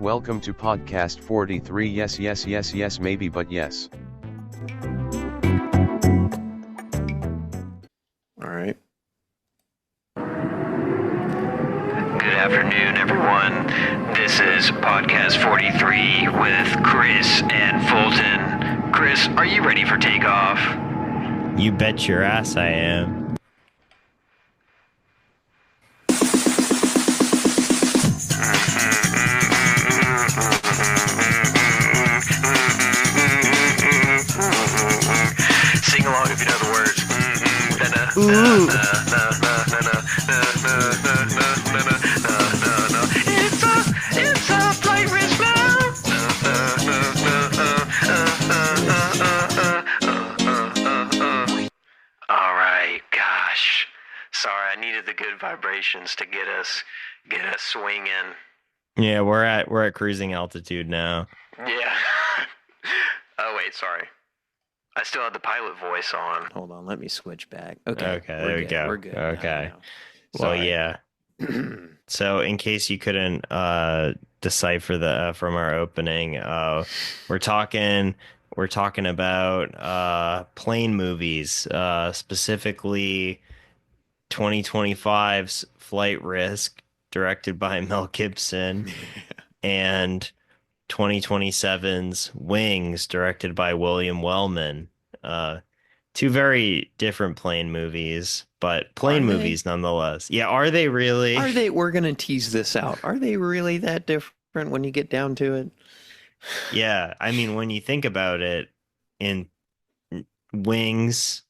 Welcome to podcast 43. Yes, yes, yes, yes, maybe, but yes. All right. Good afternoon, everyone. This is podcast 43 with Chris and Fulton. Chris, are you ready for takeoff? You bet your ass I am. Sing along if you know the words. It's a flight risk now. All right, gosh. Sorry, I needed the good vibrations to get us swinging. Yeah, we're at cruising altitude now. Yeah. Oh wait, sorry. I still have the pilot voice on. Hold on. Let me switch back. Okay. Okay, there we go. We're good. Okay. Now. Well, Sorry. yeah. So, in case you couldn't decipher the from our opening, we're talking about plane movies, specifically 2025's Flight Risk, directed by Mel Gibson, and 2027's Wings, directed by William Wellman. Two very different plane movies, but plane movies nonetheless. Yeah, are they really? Are they? We're gonna tease this out. Are they really that different when you get down to it? Yeah, I mean, when you think about it, in Wings,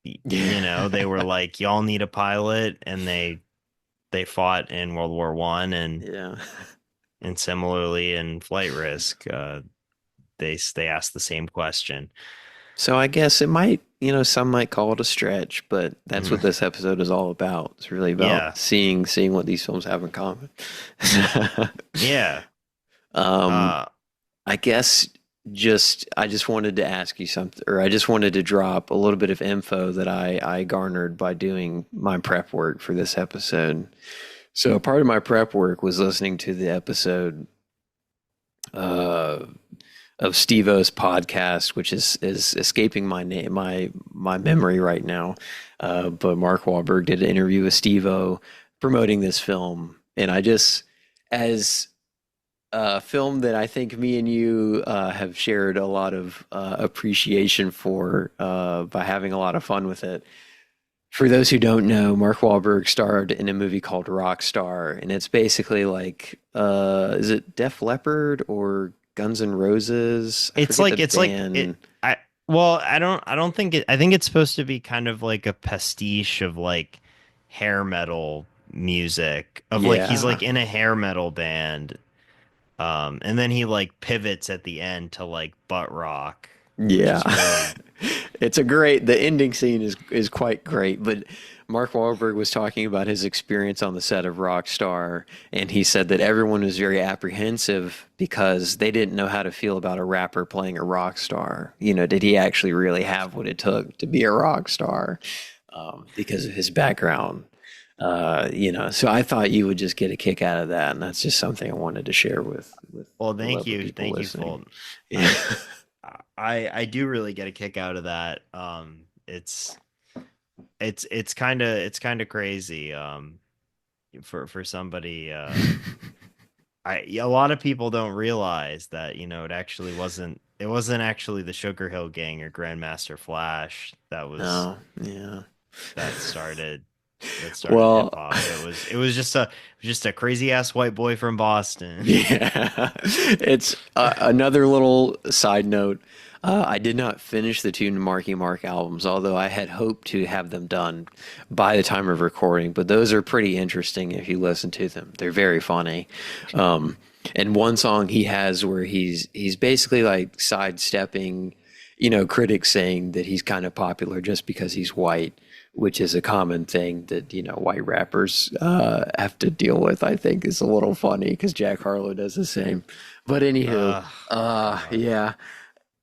you know, they were like, y'all need a pilot, and they fought in World War One, Yeah. and similarly in Flight Risk, they asked the same question. So I guess it might, some might call it a stretch, but that's what this episode is all about. It's really about seeing what these films have in common. Yeah. I guess I just wanted to ask you something, or I just wanted to drop a little bit of info that I garnered by doing my prep work for this episode. So part of my prep work was listening to the episode of Steve-O's podcast, which is escaping my name, my memory right now. But Mark Wahlberg did an interview with Steve-O promoting this film, and as a film that I think me and you have shared a lot of appreciation for by having a lot of fun with it. For those who don't know, Mark Wahlberg starred in a movie called Rockstar, and it's basically like, is it Def Leppard or Guns N' Roses? I think it's supposed to be kind of like a pastiche of like hair metal music of like he's like in a hair metal band, and then he like pivots at the end to like butt rock. Yeah. The ending scene is quite great, but Mark Wahlberg was talking about his experience on the set of Rockstar, and he said that everyone was very apprehensive because they didn't know how to feel about a rapper playing a rock star. Did he actually really have what it took to be a rock star because of his background? So I thought you would just get a kick out of that, and that's just something I wanted to share with well, thank you, listening. you, Fulton. Yeah. I do really get a kick out of that. It's kind of crazy for somebody. A lot of people don't realize that it actually wasn't actually the Sugar Hill Gang or Grandmaster Flash that was that started Well, hip hop. It was just a crazy ass white boy from Boston. Yeah. It's another little side note. I did not finish the two Marky Mark albums, although I had hoped to have them done by the time of recording. But those are pretty interesting if you listen to them. They're very funny. And one song he has where he's basically like sidestepping, critics saying that he's kind of popular just because he's white, which is a common thing that, white rappers have to deal with. I think is a little funny because Jack Harlow does the same. But anywho, yeah.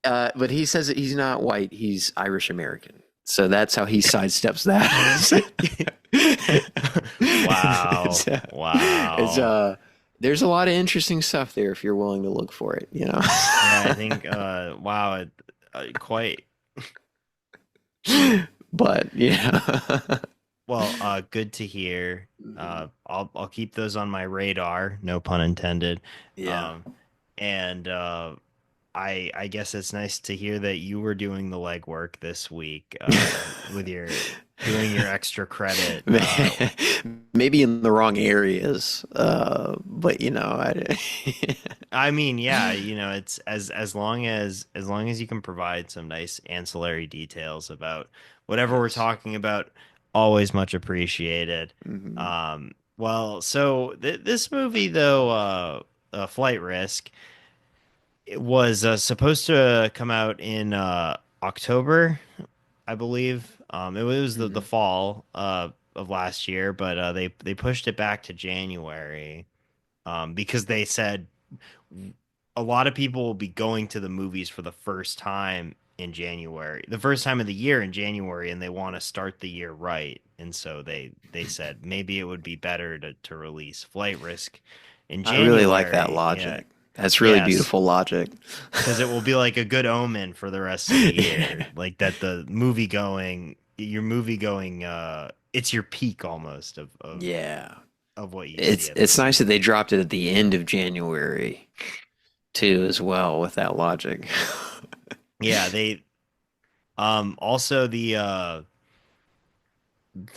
But he says that he's not white, he's Irish American. So that's how he sidesteps that. Wow. Wow. there's a lot of interesting stuff there if you're willing to look for it, you know. Yeah, I think wow, quite But yeah. well, good to hear. I'll keep those on my radar, no pun intended. Yeah. Um, and I guess it's nice to hear that you were doing the legwork this week, with your doing your extra credit. Maybe in the wrong areas, but you know, I mean, yeah, you know, it's as long as you can provide some nice ancillary details about whatever we're yes. talking about, always much appreciated. Hmm. Well, so this movie though, Flight Risk, it was supposed to come out in October, I believe. It was the Hmm. fall of last year, but they pushed it back to January, because they said a lot of people will be going to the movies for the first time in January, the first time of the year in January, and they want to start the year right. And so they said maybe it would be better to release Flight Risk in I really like that January. Yeah. logic. That's really Yes. beautiful logic. Because it will be like a good omen for the rest of the year. Like that your movie going, it's your peak almost Yeah. of what you see It's at the it's nice that movies. they dropped it at the end of January too, as well, with that logic. Yeah, they also the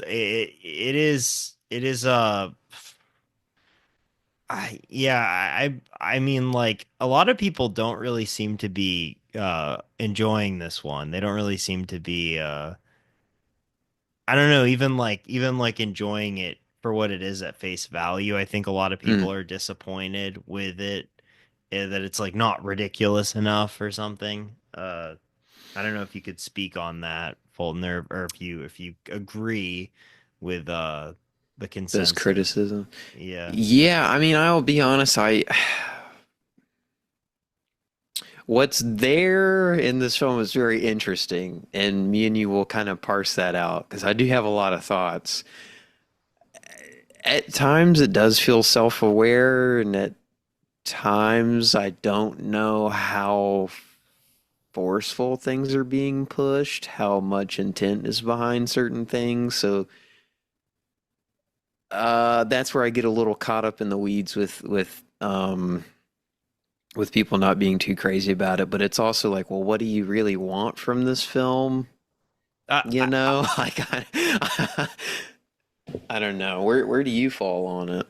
it is I mean, like, a lot of people don't really seem to be enjoying this one. They don't really seem to be I don't know, even like enjoying it for what it is at face value. I think a lot of Mm. people are disappointed with it, that it's like not ridiculous enough or something. I don't know if you could speak on that, Fulton, or if you agree with the This consensus. criticism. Yeah. Yeah, I mean, I'll be honest, I what's there in this film is very interesting, and me and you will kind of parse that out because I do have a lot of thoughts. At times it does feel self-aware, and at times I don't know how forceful things are being pushed, how much intent is behind certain things. So that's where I get a little caught up in the weeds with people not being too crazy about it. But it's also like, well, what do you really want from this film? I, You I, know, like I don't know. Where do you fall on it?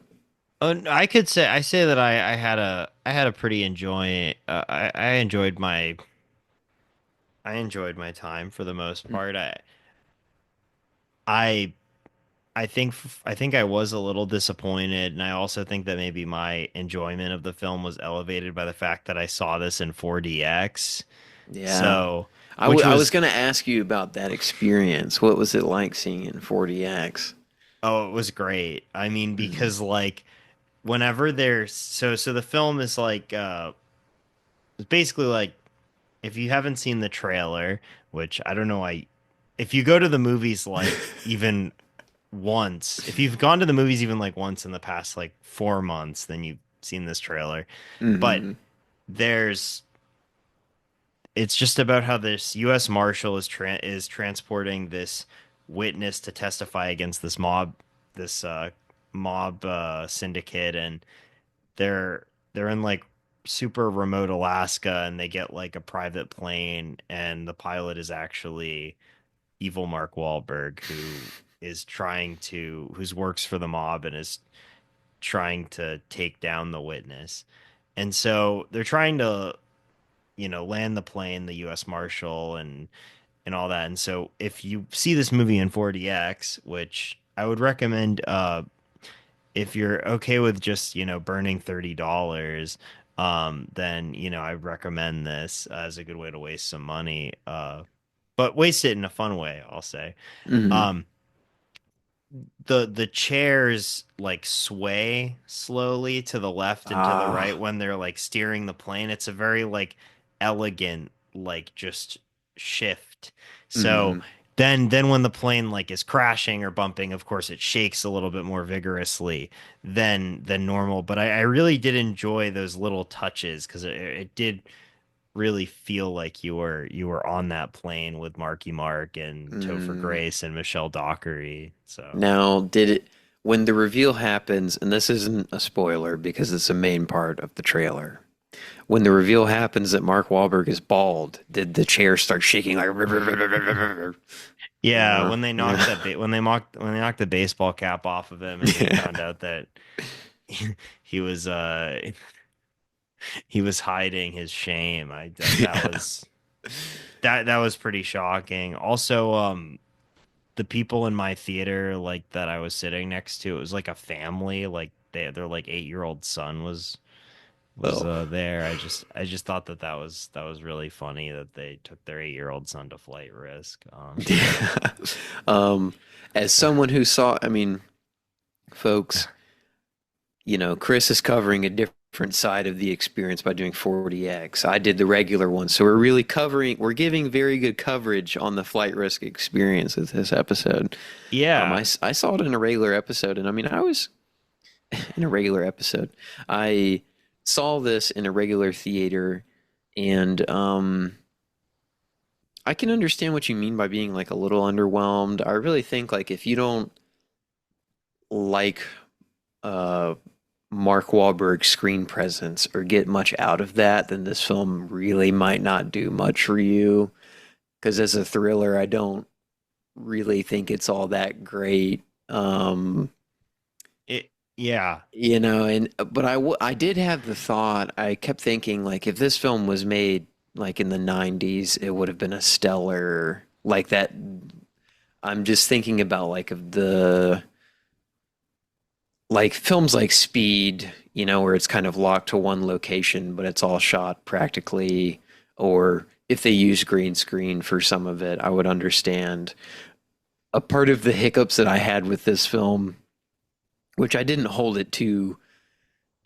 I could say I say that I had a pretty I enjoyed my time for the most part. I I think I was a little disappointed, and I also think that maybe my enjoyment of the film was elevated by the fact that I saw this in 4DX. Yeah. So, which I was was going to ask you about that experience. What was it like seeing in 40X? oh, it was great. I mean, Mm, because like whenever there's so the film is like it's basically like, if you haven't seen the trailer, which I don't know, if you go to the movies like even once, if you've gone to the movies even like once in the past like 4 months, then you've seen this trailer. But hmm. there's it's just about how this U.S. Marshal is transporting this witness to testify against this mob syndicate, and they're in like super remote Alaska, and they get like a private plane, and the pilot is actually evil Mark Wahlberg, who's works for the mob and is trying to take down the witness. And so they're trying to, land the plane, the U.S. Marshal, and all that. And so if you see this movie in 4DX, which I would recommend, if you're okay with just, burning $30, then, I recommend this as a good way to waste some money. But waste it in a fun way, I'll say. Hmm. Um, the chairs like sway slowly to the left and to the right Ah. when they're like steering the plane. It's a very like elegant, like just shift. So Hmm. then when the plane like is crashing or bumping, of course it shakes a little bit more vigorously than normal. But I really did enjoy those little touches because it did really feel like you were on that plane with Marky Mark and Topher Mm. Grace and Michelle Dockery. So Now, did it when the reveal happens, and this isn't a spoiler because it's a main part of the trailer. When the reveal happens that Mark Wahlberg is bald, did the chair start shaking like you yeah, know? when they knocked when they knocked the baseball cap off of him and he Yeah. found out that he was he was hiding his shame. That Yeah. was that was pretty shocking. Also, the people in my theater like that I was sitting next to, it was like a family, like their like 8-year-old son was Oh. there. I just thought that was really funny that they took their 8-year-old son to flight risk. Yeah. Um, as someone who saw, I mean, folks, Chris is covering a different side of the experience by doing 40X. I did the regular one. So we're giving very good coverage on the flight risk experience of this episode. Yeah. I saw it in a regular episode, and I mean, I was in a regular episode. I saw this in a regular theater, and I can understand what you mean by being like a little underwhelmed. I really think like if you don't like uh Mark Wahlberg's screen presence or get much out of that, then this film really might not do much for you. Because as a thriller, I don't really think it's all that great. Yeah. And but I did have the thought. I kept thinking like if this film was made like in the 90s, it would have been a stellar like that. I'm just thinking about like of the like films like Speed, where it's kind of locked to one location, but it's all shot practically, or if they use green screen for some of it, I would understand. A part of the hiccups that I had with this film, which I didn't hold it too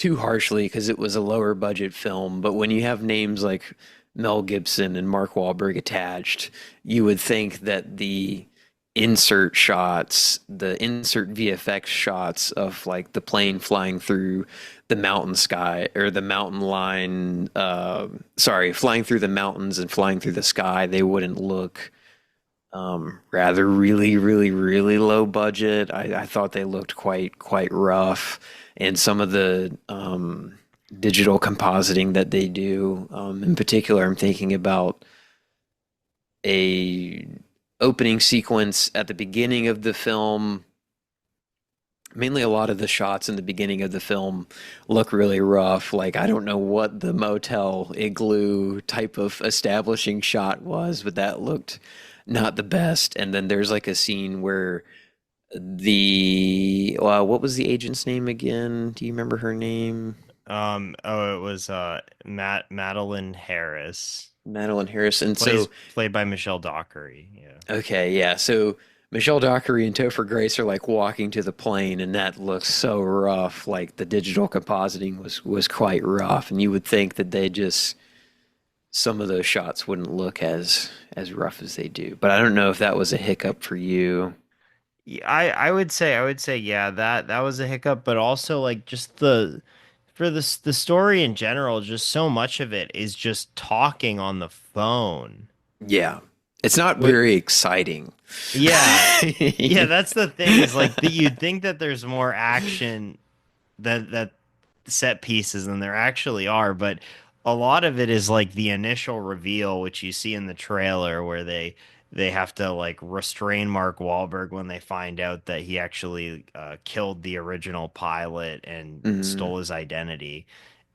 harshly because it was a lower budget film, but when you have names like Mel Gibson and Mark Wahlberg attached, you would think that the insert VFX shots of like the plane flying through the mountain sky or the mountain line, flying through the mountains and flying through the sky, they wouldn't look rather really, really, really low budget. I thought they looked quite rough, and some of the digital compositing that they do, in particular, I'm thinking about a opening sequence at the beginning of the film. Mainly a lot of the shots in the beginning of the film look really rough. Like, I don't know what the motel igloo type of establishing shot was, but that looked not the best. And then there's like a scene where what was the agent's name again? Do you remember her name? It was Madeline Harris, Madeline Harrison. So, played by Michelle Dockery. Yeah. okay, yeah. So Michelle Dockery and Topher Grace are like walking to the plane, and that looks so rough. Like the digital compositing was quite rough, and you would think that they just some of those shots wouldn't look as rough as they do. But I don't know if that was a hiccup for you. Yeah, I would say yeah, that was a hiccup, but also like just the story in general, just so much of it is just talking on the phone. Yeah, it's not Wait, very exciting. yeah. Yeah, that's the thing is like you'd think that there's more action that set pieces than there actually are, but a lot of it is like the initial reveal, which you see in the trailer, where they have to like restrain Mark Wahlberg when they find out that he actually killed the original pilot and Mm, stole his identity,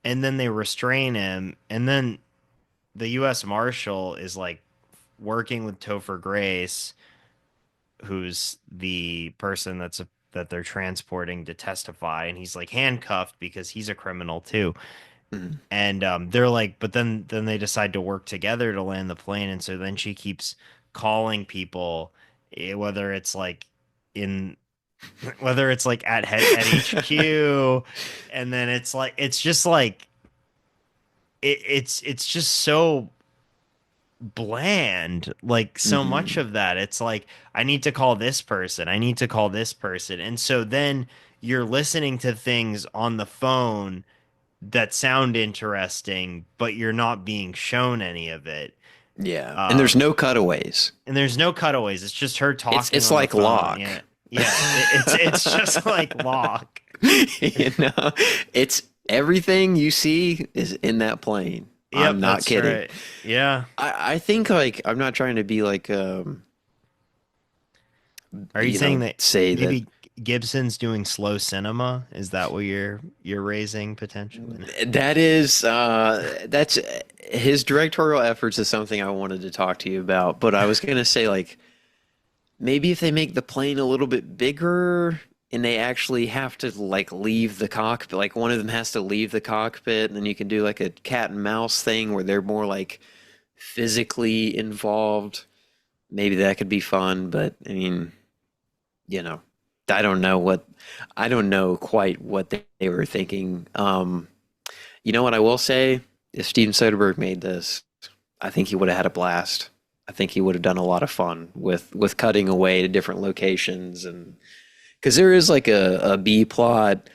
and then they restrain him, and then the U.S. Marshal is like working with Topher Grace, who's the person that they're transporting to testify, and he's like handcuffed because he's a criminal too. mm. And they're like, but then they decide to work together to land the plane, and so then she keeps calling people, whether it's like in whether it's like at HQ, and then it's like it's just like it's just so bland. Like so much Hmm. of that, it's like I need to call this person, I need to call this person, and so then you're listening to things on the phone that sound interesting, but you're not being shown any of it. Yeah, and there's Um, no cutaways. and there's no cutaways. It's just her It's talking it's on the like phone. Locke. Yeah, yeah. It's just like Locke. You know, it's everything you see is in that plane. I'm Yep, not that's kidding. right. Yeah. I think like I'm not trying to be like Are you saying that say that maybe Gibson's doing slow cinema? Is that what you're raising potentially? that is that's his directorial efforts is something I wanted to talk to you about, but I was gonna say like maybe if they make the plane a little bit bigger and they actually have to like leave the cockpit, like one of them has to leave the cockpit, and then you can do like a cat and mouse thing where they're more like physically involved. Maybe that could be fun, but I mean, you know, I don't know what I don't know quite what they were thinking. You know what I will say? If Steven Soderbergh made this, I think he would have had a blast. I think he would have done a lot of fun with cutting away to different locations, and because there is like a B plot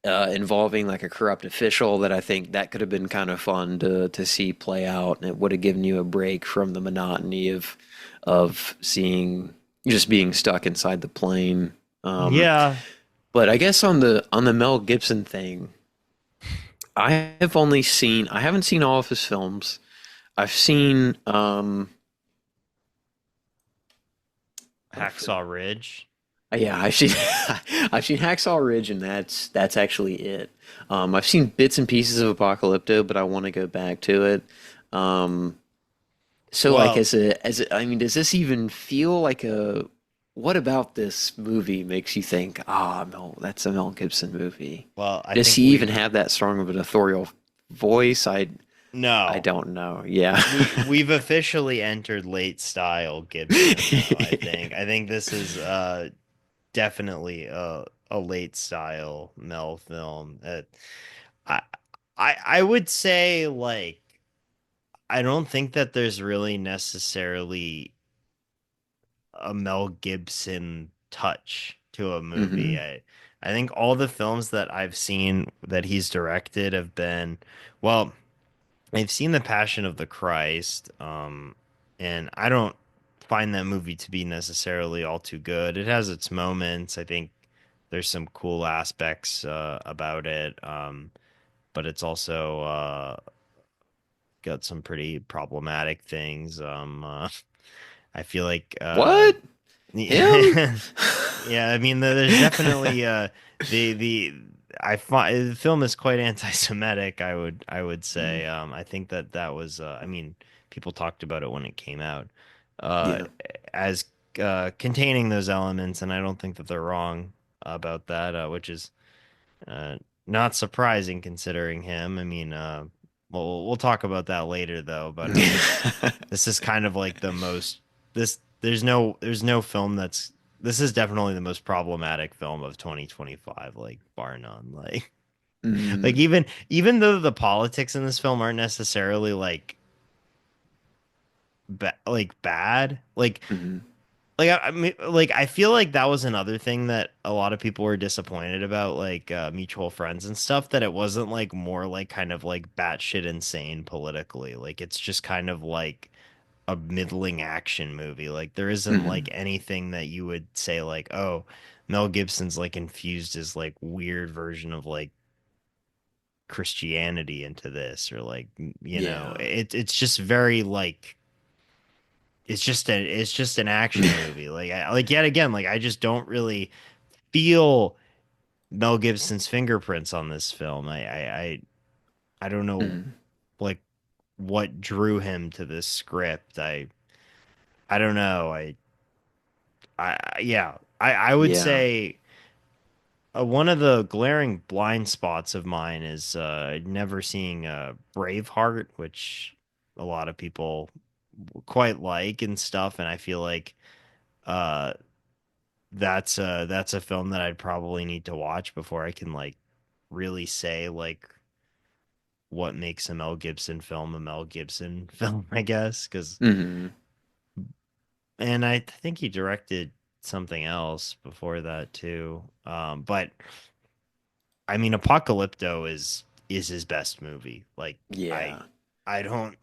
involving like a corrupt official that I think that could have been kind of fun to see play out, and it would have given you a break from the monotony of seeing just being stuck inside the plane. Yeah. But I guess on the Mel Gibson thing, I haven't seen all of his films. I've seen oh, Hacksaw Ridge. yeah, I've seen I've seen Hacksaw Ridge, and that's actually it. I've seen bits and pieces of Apocalypto, but I want to go back to it. Um, so like Well, I mean, does this even feel like a what about this movie makes you think, ah, Mel, that's a Mel Gibson movie? I Does think he even have that strong of an authorial voice? I no. don't know. Yeah. We've officially entered late style Gibson though, I think. I think this is definitely a late style Mel film. I I would say like I don't think that there's really necessarily a Mel Gibson touch to a movie. Hmm. I think all the films that I've seen that he's directed have been well, I've seen The Passion of the Christ, and I don't find that movie to be necessarily all too good. It has its moments. I think there's some cool aspects about it, but it's also got some pretty problematic things. I feel like What? Him? yeah, yeah. I mean, there's definitely the I find the film is quite anti-Semitic. I would say. Mm, I think that that was. I mean, people talked about it when it came out, uh, yeah. as containing those elements, and I don't think that they're wrong about that. Which is uh, not surprising considering him. I mean, we'll talk about that later though. But this is kind of like the most this there's no film that's this is definitely the most problematic film of 2025, like bar none. Like Mm, even though the politics in this film aren't necessarily like like bad, mhm. I mean, like I feel like that was another thing that a lot of people were disappointed about, like Mutual Friends and stuff, that it wasn't like more like kind of like batshit insane politically. Like it's just kind of like a middling action movie. Like there isn't like Mhm. anything that you would say like, oh, Mel Gibson's like infused his like weird version of like Christianity into this, or like Yeah. it's just very like it's just an action movie. Like yet again, like I just don't really feel Mel Gibson's fingerprints on this film. I don't know Mhm. like what drew him to this script. I don't know. Yeah, I would Yeah. say one of the glaring blind spots of mine is never seeing Braveheart, which a lot of people quite like and stuff, and I feel like uh, that's a film that I'd probably need to watch before I can like really say like what makes a Mel Gibson film a Mel Gibson film, I guess. Hmm. And I think he directed something else before that too. But I mean, Apocalypto is his best movie. Like Yeah. I don't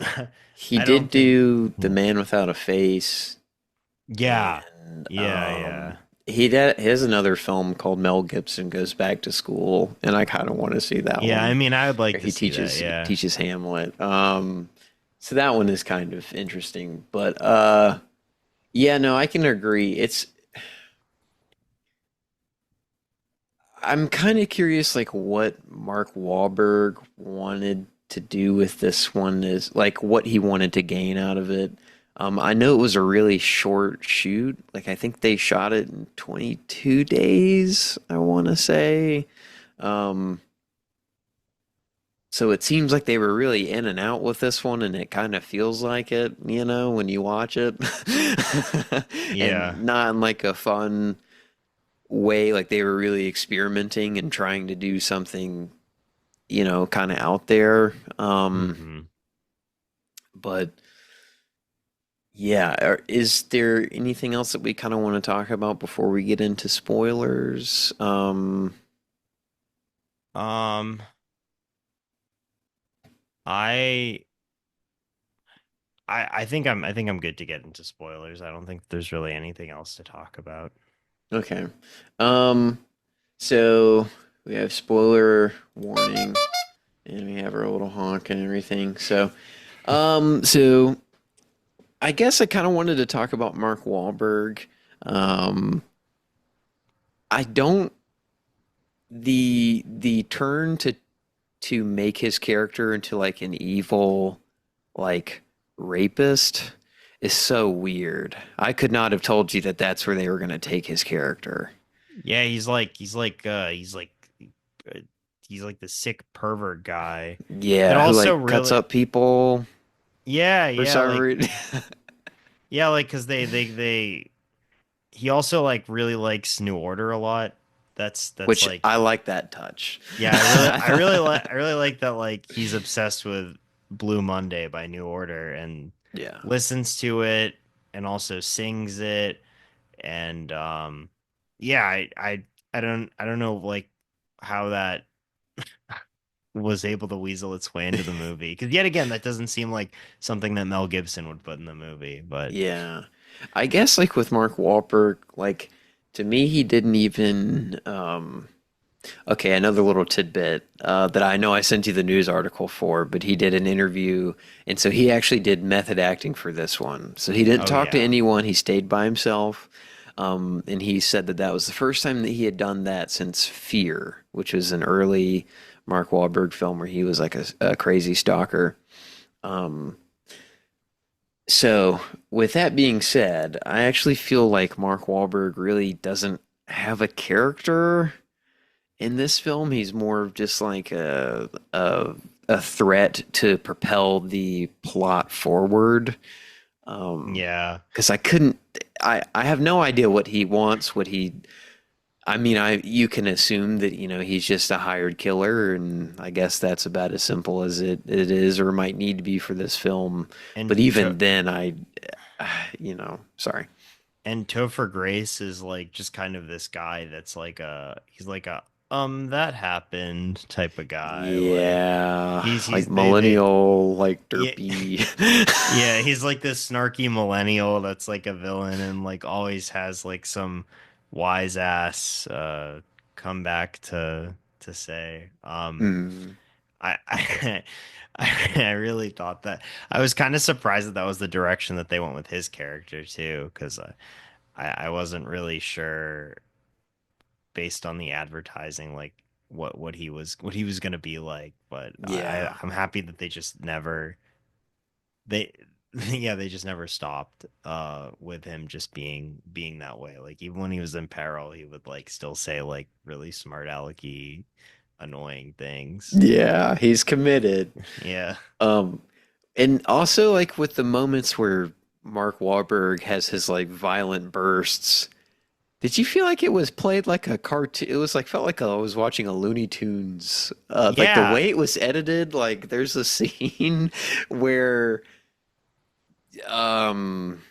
He I did don't think. do The Man Without a Face, Yeah, and yeah. he has another film called Mel Gibson Goes Back to School, and I kind of want to see that Yeah, I one. mean, I would like Where to he see that. Yeah. teaches Hamlet. So that one is kind of interesting, but yeah, no, I can agree. I'm kind of curious, like what Mark Wahlberg wanted to do with this one is like what he wanted to gain out of it. I know it was a really short shoot. Like I think they shot it in 22 days, I want to say. Um, so it seems like they were really in and out with this one, and it kind of feels like it, when you watch it. Yeah. And not in like a fun way, like they were really experimenting and trying to do something, kind of out there. Hmm. But yeah, is there anything else that we kind of want to talk about before we get into spoilers? Um, I I think I'm good to get into spoilers. I don't think there's really anything else to talk about. Okay. Um, so we have spoiler warning, and we have our little honk and everything. So I guess I kind of wanted to talk about Mark Wahlberg. Um, I don't the turn to make his character into like an evil like rapist is so weird. I could not have told you that that's where they were going to take his character. Yeah, uh, he's like the sick pervert guy that Yeah, who also like cuts really. up people Yeah, for yeah, some like reason. yeah, like because they he also like really likes New Order a lot. That's Which like. I like that touch. Yeah, I really like that like he's obsessed with Blue Monday by New Order and Yeah. listens to it and also sings it and yeah, I don't know like how that was able to weasel its way into the movie because yet again that doesn't seem like something that Mel Gibson would put in the movie, but Yeah. I guess like with Mark Wahlberg, like to me he didn't even okay, another little tidbit that I know I sent you the news article for, but he did an interview, and so he actually did method acting for this one. So he didn't oh talk to yeah. anyone, he stayed by himself, and he said that that was the first time that he had done that since Fear, which was an early Mark Wahlberg film where he was like a crazy stalker. Um, so, with that being said, I actually feel like Mark Wahlberg really doesn't have a character in this film. He's more of just like a threat to propel the plot forward. Yeah. Because I have no idea what he wants, what he. I mean, you can assume that he's just a hired killer, and I guess that's about as simple as it is or might need to be for this film. And But even then, sorry. And Topher Grace is like just kind of this guy that's like he's like a that happened type of guy. Like Yeah, he's like millennial, like yeah, derpy. yeah, he's like this snarky millennial that's like a villain and like always has like some wise ass comeback to say. Mm, I I really thought that I was kind of surprised that that was the direction that they went with his character too, because I wasn't really sure based on the advertising like what he was gonna be like, but yeah, I'm happy that they just never they yeah they just never stopped with him just being that way. Like even when he was in peril, he would like still say like really smart alecky annoying things. yeah. He's committed. Yeah. Um, and also like with the moments where Mark Wahlberg has his like violent bursts, Did you feel like it was played like a cartoon? It was like felt like I was watching a Looney Tunes. Like the Yeah, way it was edited. Like there's a scene where um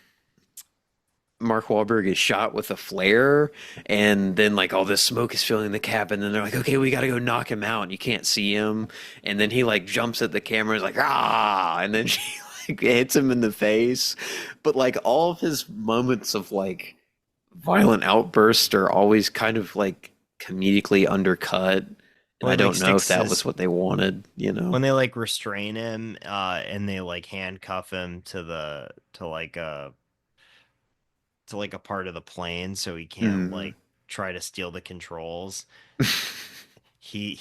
Mark Wahlberg is shot with a flare, and then like all this smoke is filling the cabin, and they're like, "Okay, we got to go knock him out." And you can't see him, and then he like jumps at the camera, and is like, "Ah!" And then she like hits him in the face. But like all of his moments of like violent outbursts are always kind of like comedically undercut, and I when like don't know if sticks that was his what they wanted, you know? when they like restrain him, and they like handcuff him to like a part of the plane so he can't Mm. like try to steal the controls. He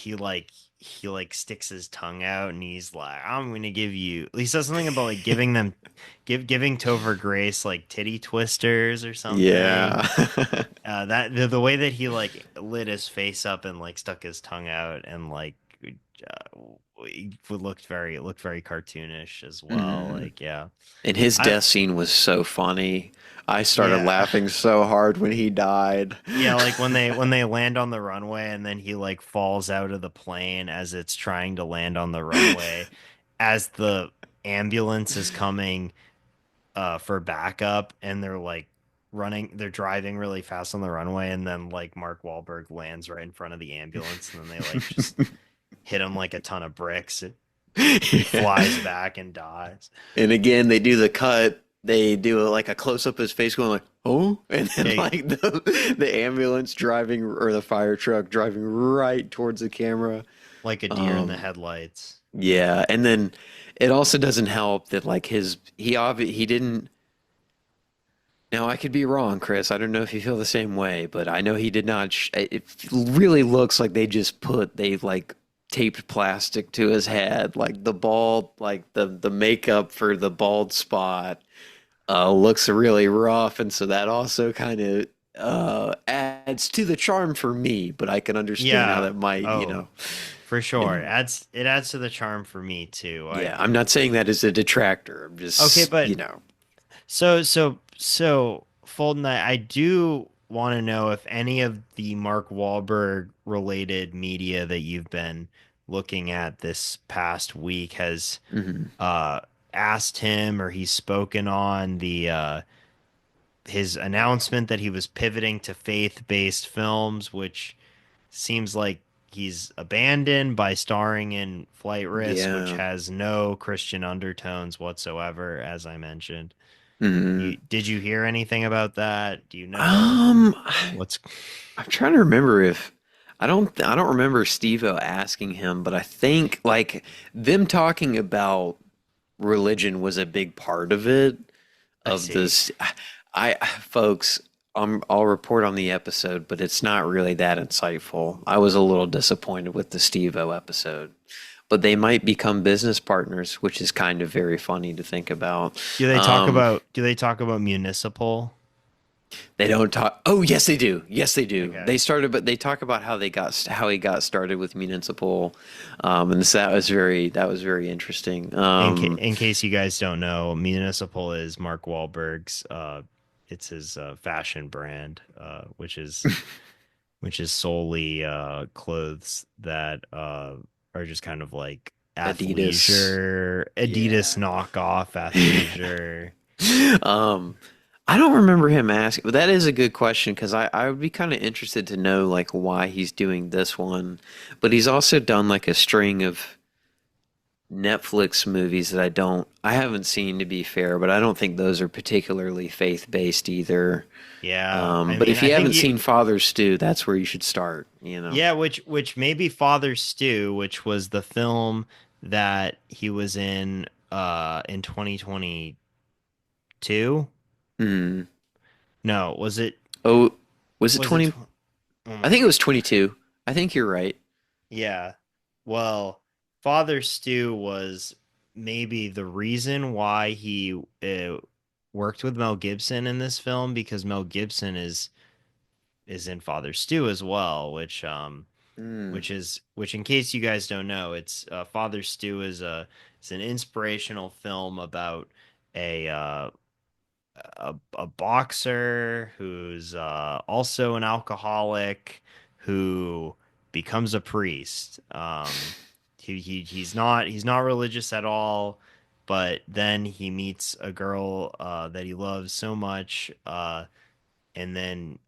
sticks his tongue out and he's like, I'm gonna give you, he says something about like giving Topher Grace like titty twisters or something. Yeah. That the way that he like lit his face up and like stuck his tongue out and like it looked very cartoonish as well. Mm. Like, yeah. And his I death scene was so funny. I started Yeah. laughing so hard when he died. Yeah, like when they land on the runway and then he like falls out of the plane as it's trying to land on the runway as the ambulance is coming for backup, and they're driving really fast on the runway, and then like Mark Wahlberg lands right in front of the ambulance, and then they like just hit him like a ton of bricks. He flies Yeah. back and dies. And again, they do the cut. They do like a close up of his face going like, "Oh," and then Yeah, like the ambulance driving or the fire truck driving right towards the camera. like a deer in the Um, headlights. yeah, and then it also doesn't help that like he didn't. Now I could be wrong, Chris. I don't know if you feel the same way, but I know he did not. It really looks like they like taped plastic to his head, like the bald, like the makeup for the bald spot looks really rough, and so that also kind of adds to the charm for me. But I can understand how Yeah. that might, Oh, for sure. and It adds to the charm for me too. yeah, I'm not saying that as a detractor. I'm Okay, just, but so Fulton, I do want to know if any of the Mark Wahlberg related media that you've been looking at this past week has mhm. uh asked him, or he's spoken on the his announcement that he was pivoting to faith-based films, which seems like he's abandoned by starring in Flight Risk, which Yeah. has no Christian undertones whatsoever, as I mentioned. Mhm. Did you hear anything about that? Do you know Um, what's I'm trying to remember if I don't remember Steve-O asking him, but I think like them talking about religion was a big part of it. I Of see. this, I folks, I'll report on the episode, but it's not really that insightful. I was a little disappointed with the Steve-O episode, but they might become business partners, which is kind of very funny to think about. Do they talk about municipal? They don't talk. Oh, yes, they do. Yes, they do. Okay. They started, but they talk about how he got started with municipal, and so that was very interesting. In case you guys don't know, municipal is Mark Wahlberg's it's his fashion brand, which is solely clothes that are just kind of like Adidas. Adidas Yeah. knockoff athleisure. Um, I don't remember him asking, but that is a good question because I would be kind of interested to know like why he's doing this one. But he's also done like a string of Netflix movies that I haven't seen to be fair, but I don't think those are particularly faith-based either. Yeah, I But mean, if I you think haven't you seen Father Stew, that's where you should start, you know. yeah, which maybe Father Stew, which was the film that he was in 2022. Hmm. No, Oh, was it was it 20? oh I my think it was gosh. 22. I think you're right. Yeah. Well, Father Stew was maybe the reason why he worked with Mel Gibson in this film, because Mel Gibson is in Father Stew as well, Hmm. which in case you guys don't know, it's Father Stew is an inspirational film about a a boxer who's also an alcoholic who becomes a priest. He's not religious at all, but then he meets a girl that he loves so much, and then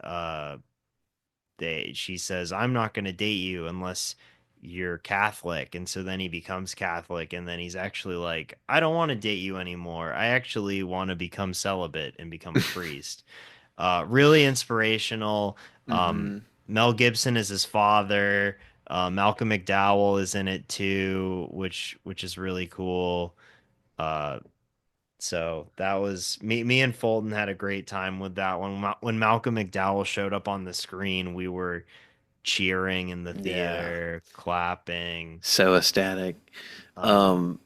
she says, "I'm not going to date you unless you're Catholic." And so then he becomes Catholic, and then he's actually like, "I don't want to date you anymore. I actually want to become celibate and become a priest." Really inspirational. Mm-hmm. Mel Gibson is his father. Malcolm McDowell is in it too, which is really cool. Uh, so that was me. Me and Fulton had a great time with that one. When Malcolm McDowell showed up on the screen, we were cheering in the Yeah. theater, clapping. So ecstatic. Um, Um,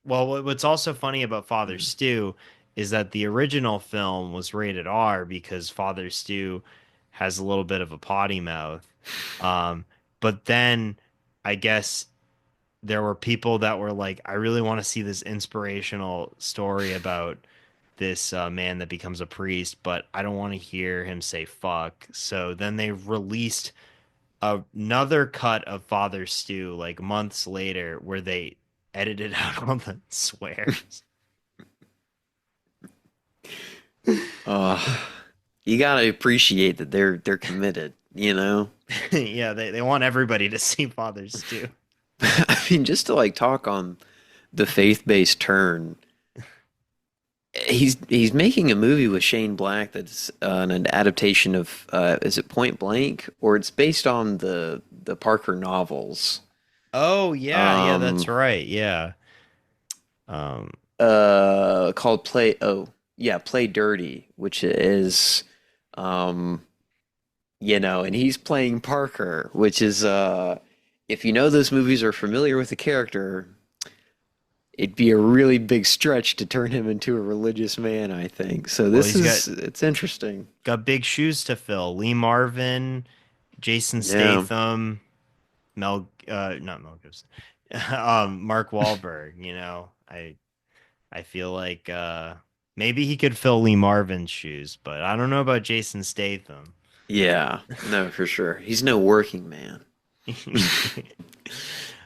well, what's also funny about Father Stew is that the original film was rated R because Father Stew has a little bit of a potty mouth. Um, but then I guess there were people that were like, I really want to see this inspirational story about this man that becomes a priest, but I don't want to hear him say fuck. So then they released another cut of Father Stew like months later where they edited out all the swears. uh, you gotta appreciate that they're committed, you know? Yeah, they want everybody to see Father Stew. I mean, just to like talk on the faith-based turn, he's making a movie with Shane Black that's an adaptation of is it Point Blank, or it's based on the Parker novels. Oh yeah, that's Um, right. Yeah. Um, called Play oh yeah, Play Dirty, which is um and he's playing Parker, which is if you know those movies or familiar with the character, it'd be a really big stretch to turn him into a religious man, I think. So well, this is it's interesting. got big shoes to fill. Lee Marvin, Jason Yeah. Statham, not Mel Gibson, Mark Wahlberg. I feel like maybe he could fill Lee Marvin's shoes, but I don't know about Jason Statham. Yeah. No, for sure. He's no working man.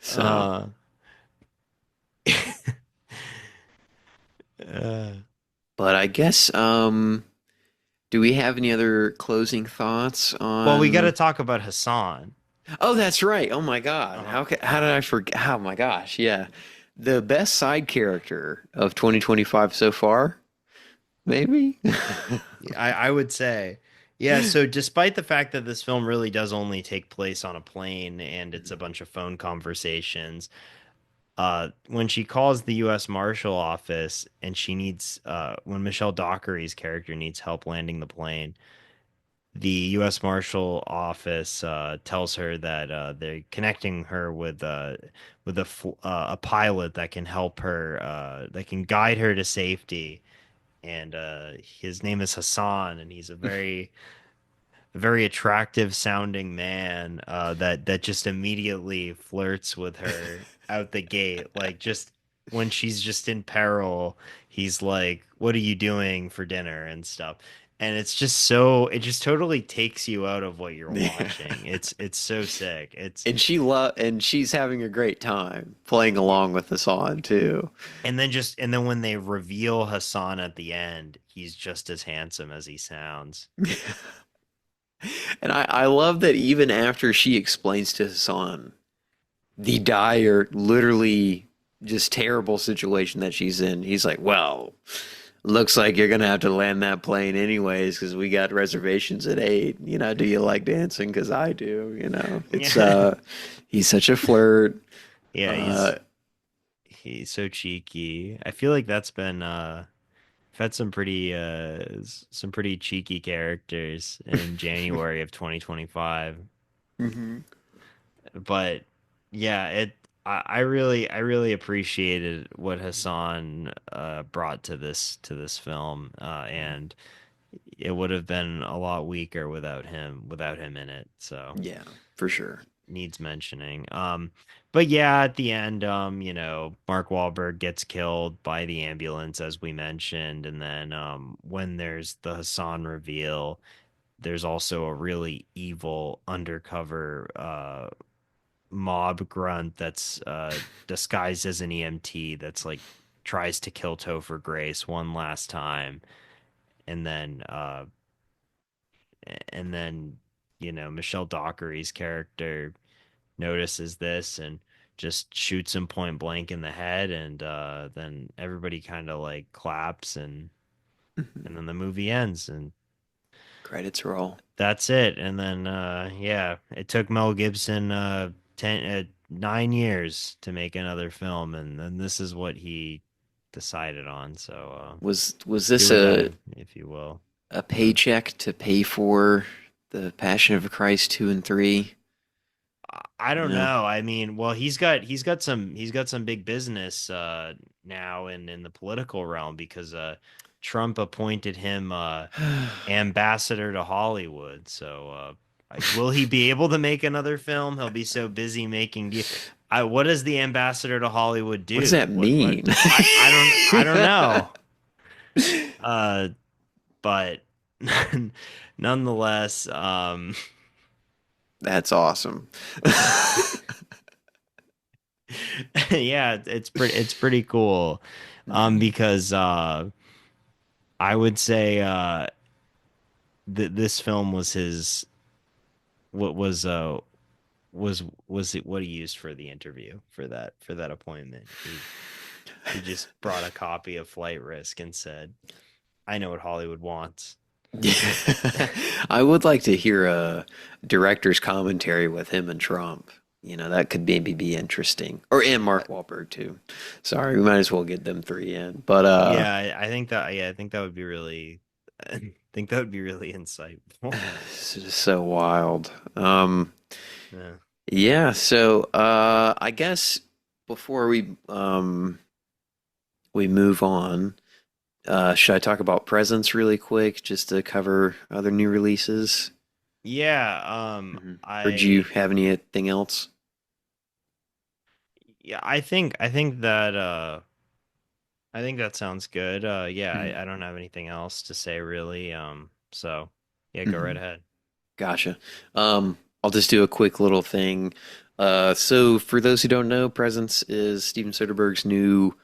So, uh, uh, but I guess do we have any other closing thoughts well, we got to on talk about Hassan. Oh, that's right. Oh my God. Uh, How did I forget? Oh my gosh. Yeah. The best side character of 2025 so far, maybe? I would say. Yeah, so despite the fact that this film really does only take place on a plane and it's a bunch of phone conversations, when she calls the U.S. Marshal Office and she needs, when Michelle Dockery's character needs help landing the plane, the U.S. Marshal Office tells her that they're connecting her with a pilot that can help her, that can guide her to safety, and his name is Hassan, and he's a very attractive sounding man that just immediately flirts with her out the gate. Like just when she's just in peril, he's like, "What are you doing for dinner?" and stuff. And it just totally takes you out of what you're Yeah. watching. It's so sick. It's And she's having a great time playing along with the song too. and then when they reveal Hassan at the end, he's just as handsome as he sounds. And I love that even after she explains to Hassan the dire, literally just terrible situation that she's in, he's like, well, looks like you're gonna have to land that plane anyways because we got reservations at 8. Do you like dancing? Because I do. It's Yeah. he's such a flirt. Yeah, Uh, he's so cheeky. I feel like that's been I've had some pretty cheeky characters in January of 2025. mhm. But yeah, I really appreciated what Hassan brought to this film, and it would have been a lot weaker without him in it. So Yeah, for sure. needs mentioning. But yeah, at the end, Mark Wahlberg gets killed by the ambulance, as we mentioned, and then when there's the Hassan reveal, there's also a really evil undercover mob grunt that's disguised as an EMT that's like tries to kill Topher Grace one last time, and then and then Michelle Dockery's character notices this and just shoots him point blank in the head, and then everybody kind of like claps, and then the movie ends, and Credits roll. that's it. And then yeah, it took Mel Gibson 9 years to make another film, and then this is what he decided on. So Was this do with that if you will. a paycheck to pay for the Passion of Christ 2 and 3? I don't No. know. I mean, well, he's got some big business now in the political realm because Trump appointed him ambassador to Hollywood. So will he be able to make another film? He'll be so busy making what does the ambassador to Hollywood do? What does that mean? I don't know. But nonetheless, That's awesome. yeah, it's pretty cool. Because I would say that this film was his what was it what he used for the interview for that appointment. He just brought a copy of Flight Risk and said, "I know what Hollywood wants." I would like to hear a director's commentary with him and Trump. That could maybe be interesting. And Mark Wahlberg too. Sorry, we might as well get them three in. But Yeah, I think that would be really I think that would be really insightful. it's just so wild. Yeah. Yeah, so I guess before we move on, should I talk about Presents really quick just to cover other new releases? Yeah, Or do you have anything else? yeah, I think that sounds good. Yeah, Mhm. I don't have anything else to say really. So yeah, go right Mhm. ahead. Gotcha. I'll just do a quick little thing. So for those who don't know, Presents is Steven Soderbergh's new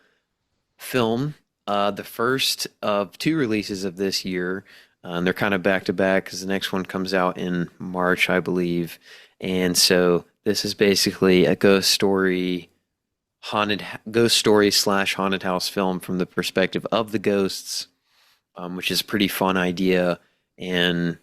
film, the first of two releases of this year. And they're kind of back to back because the next one comes out in March, I believe. And so this is basically a ghost story slash haunted house film from the perspective of the ghosts, which is a pretty fun idea and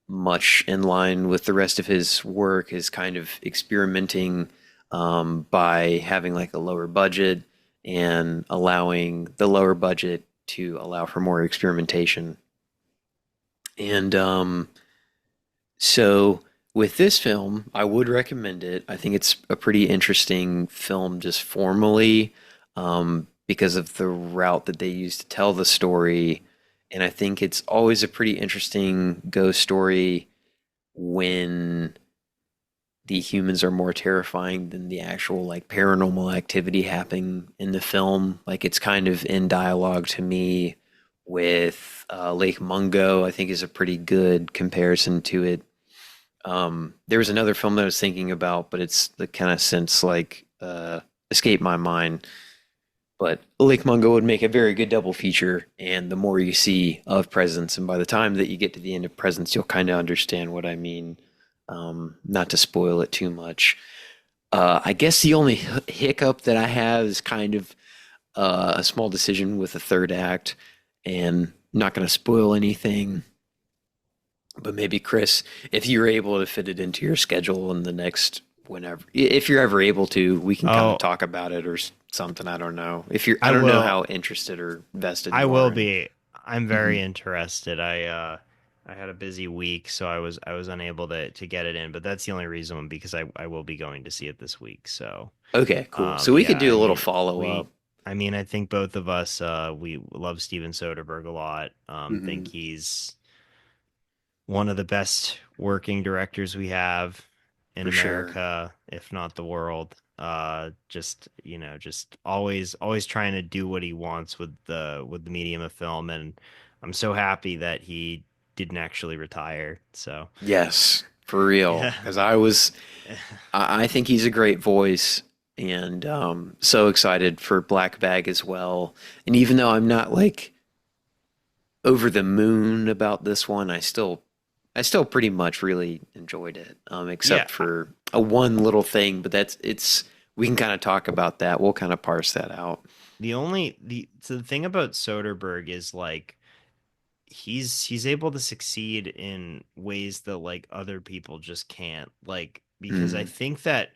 much in line with the rest of his work, is kind of experimenting by having like a lower budget and allowing the lower budget to allow for more experimentation. And so with this film, I would recommend it. I think it's a pretty interesting film just formally, because of the route that they use to tell the story. And I think it's always a pretty interesting ghost story when the humans are more terrifying than the actual like paranormal activity happening in the film. Like it's kind of in dialogue to me with Lake Mungo. I think is a pretty good comparison to it. There was another film that I was thinking about, but it's the kind of since like escaped my mind. But Lake Mungo would make a very good double feature, and the more you see of Presence, and by the time that you get to the end of Presence, you'll kind of understand what I mean. Not to spoil it too much. I guess the only hiccup that I have is kind of a small decision with the third act, and I'm not going to spoil anything. But maybe Chris, if you're able to fit it into your schedule in the next whenever, if you're ever able to, we can kind Oh, of talk about it or something. I don't know if you're. I I don't know will. how interested or vested I you will are in. be. I'm Mhm. very interested. I had a busy week, so I was unable to get it in, but that's the only reason because I will be going to see it this week. So Okay, cool. So we could yeah, do a little follow up. I think both of us we love Steven Soderbergh a lot. Think Hmm. he's one of the best working directors we have. in For sure. America, if not the world. Just always trying to do what he wants with the medium of film, and I'm so happy that he didn't actually retire. So Yes, for real. yeah. Because I think he's a great voice, and so excited for Black Bag as well. And even though I'm not like over the moon about this one, I still pretty much really enjoyed it, Yeah, except for a one little thing. But we can kind of talk about that. We'll kind of parse that out. the thing about Soderbergh is like he's able to succeed in ways that like other people just can't. Like because I Mm, think that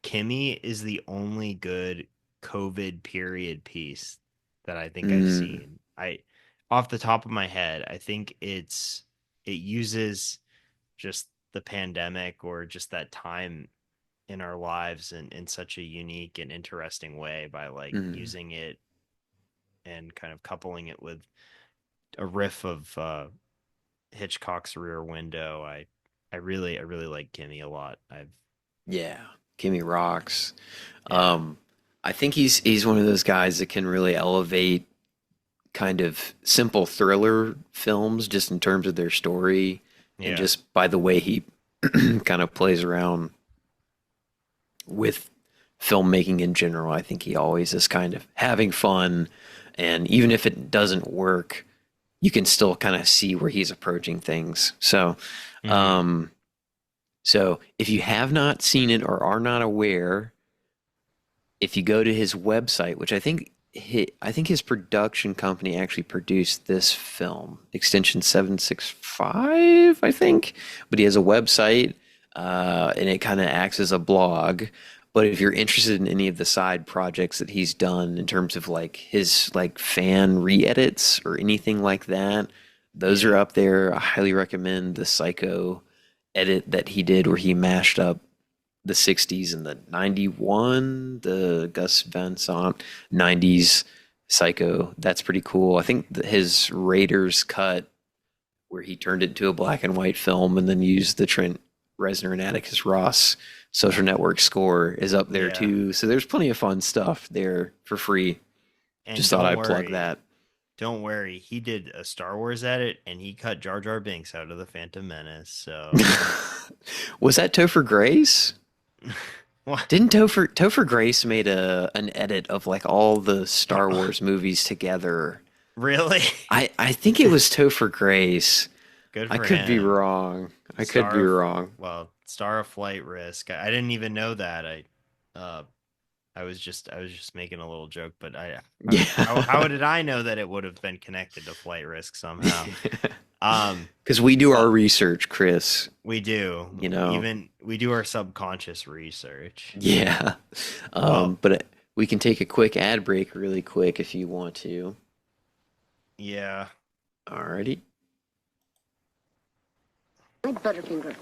Kimmy is the only good COVID period piece that I think I've mm, seen. Off the top of my head, I think it uses just the pandemic or just that time in our lives in such a unique and interesting way by like mm. using it and kind of coupling it with a riff of Hitchcock's Rear Window. I really like Kimmy a lot. I've Yeah, Kimmy rocks. yeah. Um, I think he's one of those guys that can really elevate kind of simple thriller films just in terms of their story and Yeah. just by the way he kind of plays around with filmmaking in general. I think he always is kind of having fun, and even if it doesn't work, you can still kind of see where he's approaching things. Hmm. Um, so if you have not seen it or are not aware, if you go to his website, which I think his production company actually produced this film, Extension 765, I think, but he has a website, and it kind of acts as a blog. But if you're interested in any of the side projects that he's done in terms of like his like fan re-edits or anything like that, those are Yeah. up there. I highly recommend the Psycho edit that he did where he mashed up the 60s and the 91, the Gus Van Sant 90s Psycho. That's pretty cool. I think his Raiders cut, where he turned it into a black and white film and then used the Trent Reznor and Atticus Ross Social Network score, is up there Yeah. too. So there's plenty of fun stuff there for free. And Just thought I'd plug that. don't worry. He did a Star Wars edit and he cut Jar Jar Binks out of the Phantom Menace. So Was that Topher Grace? what? Didn't Topher Grace made an edit of like all the Star Wars movies together? Really? I think it was Topher Grace. Good I for could be him. wrong. I could be wrong. Star of Flight Risk. I didn't even know that. Uh I was just making a little joke, but how Yeah. did I know that it would have been connected to Flight Risk somehow? Um, Because we do our well, research, Chris. we do. You know. Even we do our subconscious research. Yeah. Well, But we can take a quick ad break really quick if you want to. yeah. Alrighty. Butterfinger.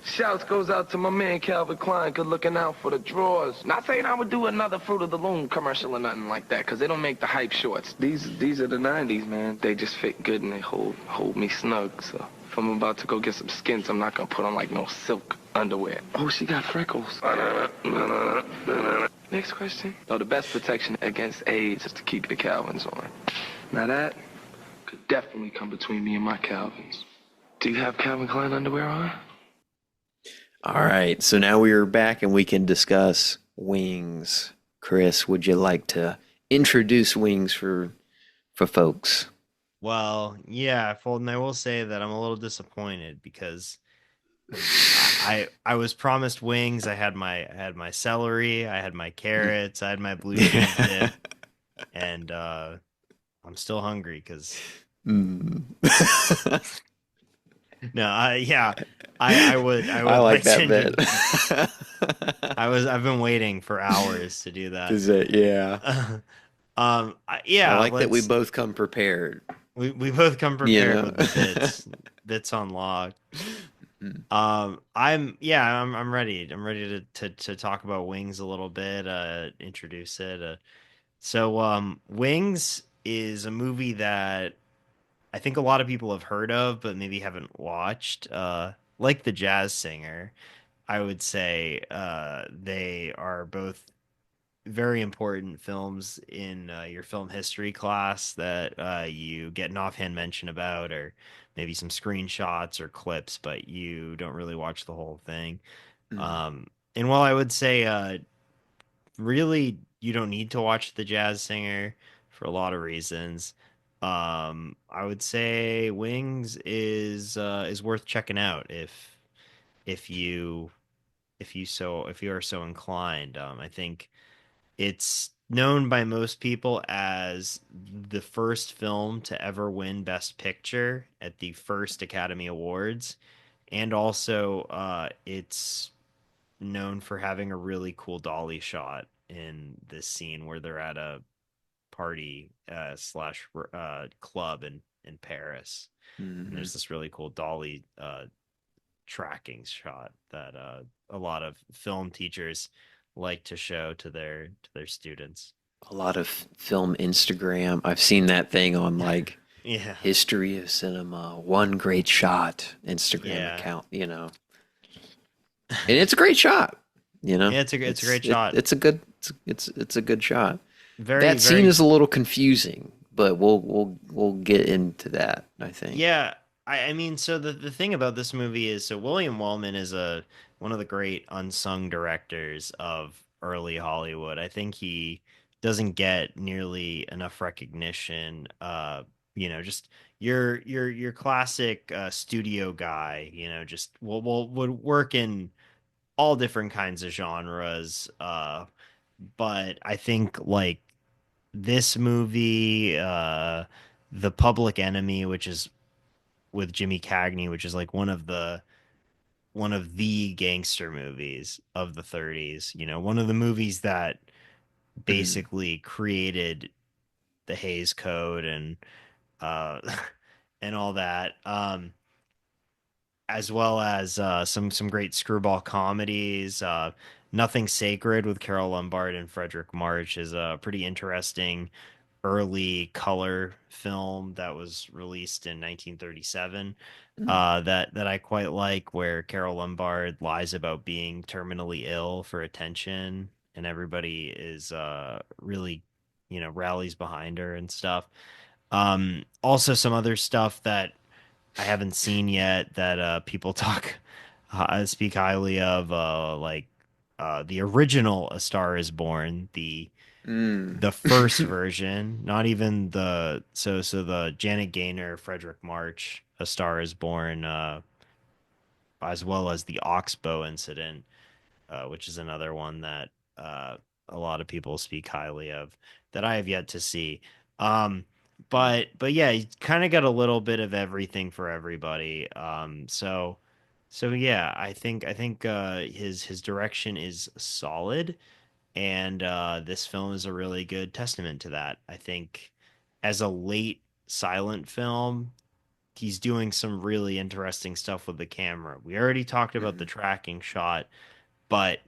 Shouts goes out to my man Calvin Klein, good looking out for the drawers. Not saying I would do another Fruit of the Loom commercial or nothing like that, cause they don't make the hype shorts. These are the 90s, man. They just fit good and they hold me snug. So if I'm about to go get some skins, I'm not gonna put on like no silk underwear. Oh, she got freckles. Next question. Oh, the best protection against AIDS is to keep your Calvins on. Now that could definitely come between me and my Calvins. Do you have Calvin Klein underwear on? All right. So now we are back and we can discuss Wings. Chris, would you like to introduce Wings for folks? Well, yeah, Fulton, I will say that I'm a little disappointed because I was promised wings. I had my celery, I had my carrots, I had my blue cheese dip, and I'm still hungry because Mm. no, yeah, I would like like that to. bit. I've been waiting for hours to do that. Is it? Yeah. Yeah, I like that we let's both come prepared. we both come You prepared know? with the bits on lock. Mm. I'm ready. I'm ready to talk about Wings a little bit, introduce it. Wings is a movie that I think a lot of people have heard of, but maybe haven't watched. like The Jazz Singer, I would say they are both very important films in your film history class that you get an offhand mention about, or maybe some screenshots or clips, but you don't really watch the whole thing. Mm. And while I would say, really, you don't need to watch The Jazz Singer for a lot of reasons. I would say Wings is worth checking out if you if you are so inclined. I think it's known by most people as the first film to ever win Best Picture at the first Academy Awards, and also it's known for having a really cool dolly shot in this scene where they're at a party slash club in Paris, and Hmm. there's this really cool dolly tracking shot that a lot of film teachers like to show to their students. A lot of film Instagram. I've seen that thing on like Yeah, History of Cinema, One Great Shot Instagram yeah, account, you know. And it's a great shot, you know. yeah. It's a great shot. It's a good it's a good shot. Very That scene very is a little confusing, but we'll get into that, I think. Yeah, I mean, so the thing about this movie is, so William Wellman is a one of the great unsung directors of early Hollywood. I think he doesn't get nearly enough recognition. Just your classic studio guy. Just will would work in all different kinds of genres. But I think like this movie, The Public Enemy, which is with Jimmy Cagney, which is like one of the gangster movies of the 30s. One of the movies that Mm, basically created the Hays Code and uh, and all that. As well as some great screwball comedies. Nothing Sacred with Carol Lombard and Frederick March is a pretty interesting early color film that was released in 1937 mm. that I quite like, where Carol Lombard lies about being terminally ill for attention, and everybody is really, rallies behind her and stuff. Also, some other stuff that I haven't seen yet that people speak highly of, like the original A Star Is Born, Mm. the first version, not even the the Janet Gaynor, Frederick March, A Star Is Born, as well as the Oxbow incident, which is another one that a lot of people speak highly of that I have yet to see. Um, but yeah, you kind of got a little bit of everything for everybody. So yeah, I think his direction is solid, and this film is a really good testament to that. I think as a late silent film, he's doing some really interesting stuff with the camera. We already talked about the Mhm. tracking shot, but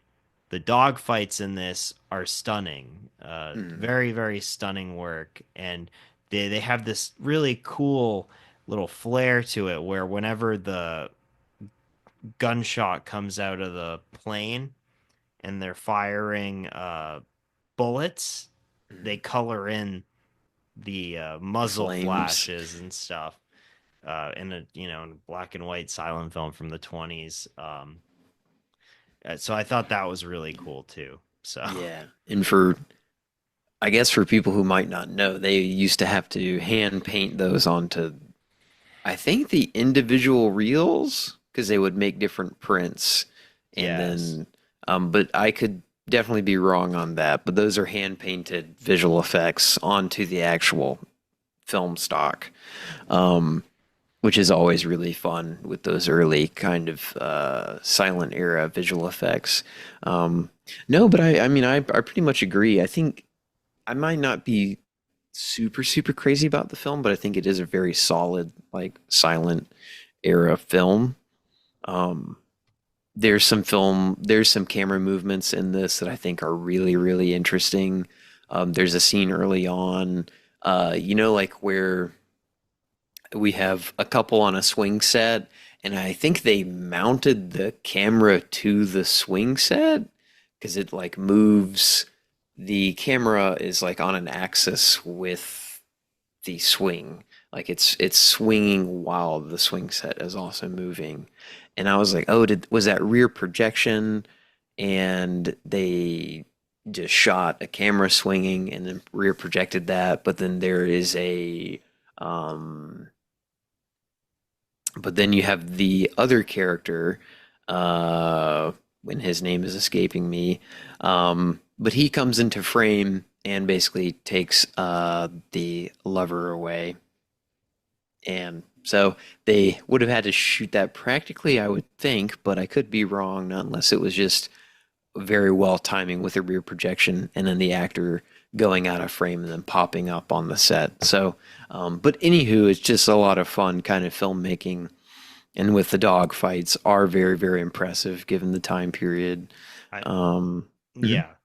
the dog fights in this are stunning. Mhm. Very, very stunning work. And they have this really cool little flair to it where whenever the gunshot comes out of the plane and they're firing bullets, they Mhm. color in the The muzzle flames. flashes and stuff in a in black and white silent film from the 20s. So I thought that was really cool too. So Yeah. And for I guess for people who might not know, they used to have to hand paint those onto I think the individual reels because they would make different prints and yes, then but I could definitely be wrong on that, but those are hand painted visual effects onto the actual film stock. Um, which is always really fun with those early kind of silent era visual effects. Um, no, but I mean, I pretty much agree. I think I might not be super crazy about the film, but I think it is a very solid, like silent era film. Um, there's some camera movements in this that I think are really interesting. There's a scene early on, like where we have a couple on a swing set and I think they mounted the camera to the swing set because it like moves. The camera is like on an axis with the swing. Like it's swinging while the swing set is also moving. And I was like, "Oh, did was that rear projection?" And they just shot a camera swinging and then rear projected that, but then there is a um but then you have the other character, uh, when his name is escaping me. But he comes into frame and basically takes the lover away. And so they would have had to shoot that practically, I would think, but I could be wrong, not unless it was just very well timing with a rear projection and then the actor going out of frame and then popping up on the set. So, but anywho, it's just a lot of fun kind of filmmaking. And with the dog fights are very, very impressive given the time period. I, Mhm. yeah.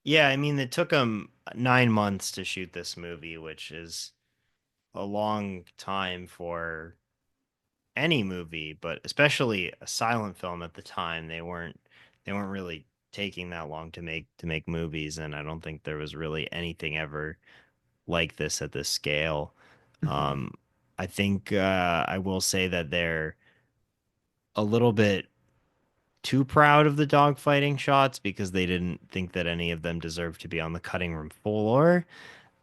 Yeah, I mean, it took them 9 months to shoot this movie, which is a long time for any movie, but especially a silent film at the time. They weren't really taking that long to make movies, and I don't think there was really anything ever like this at this scale. Mhm. Um, I think I will say that they're a little bit too proud of the dogfighting shots because they didn't think that any of them deserved to be on the cutting room floor.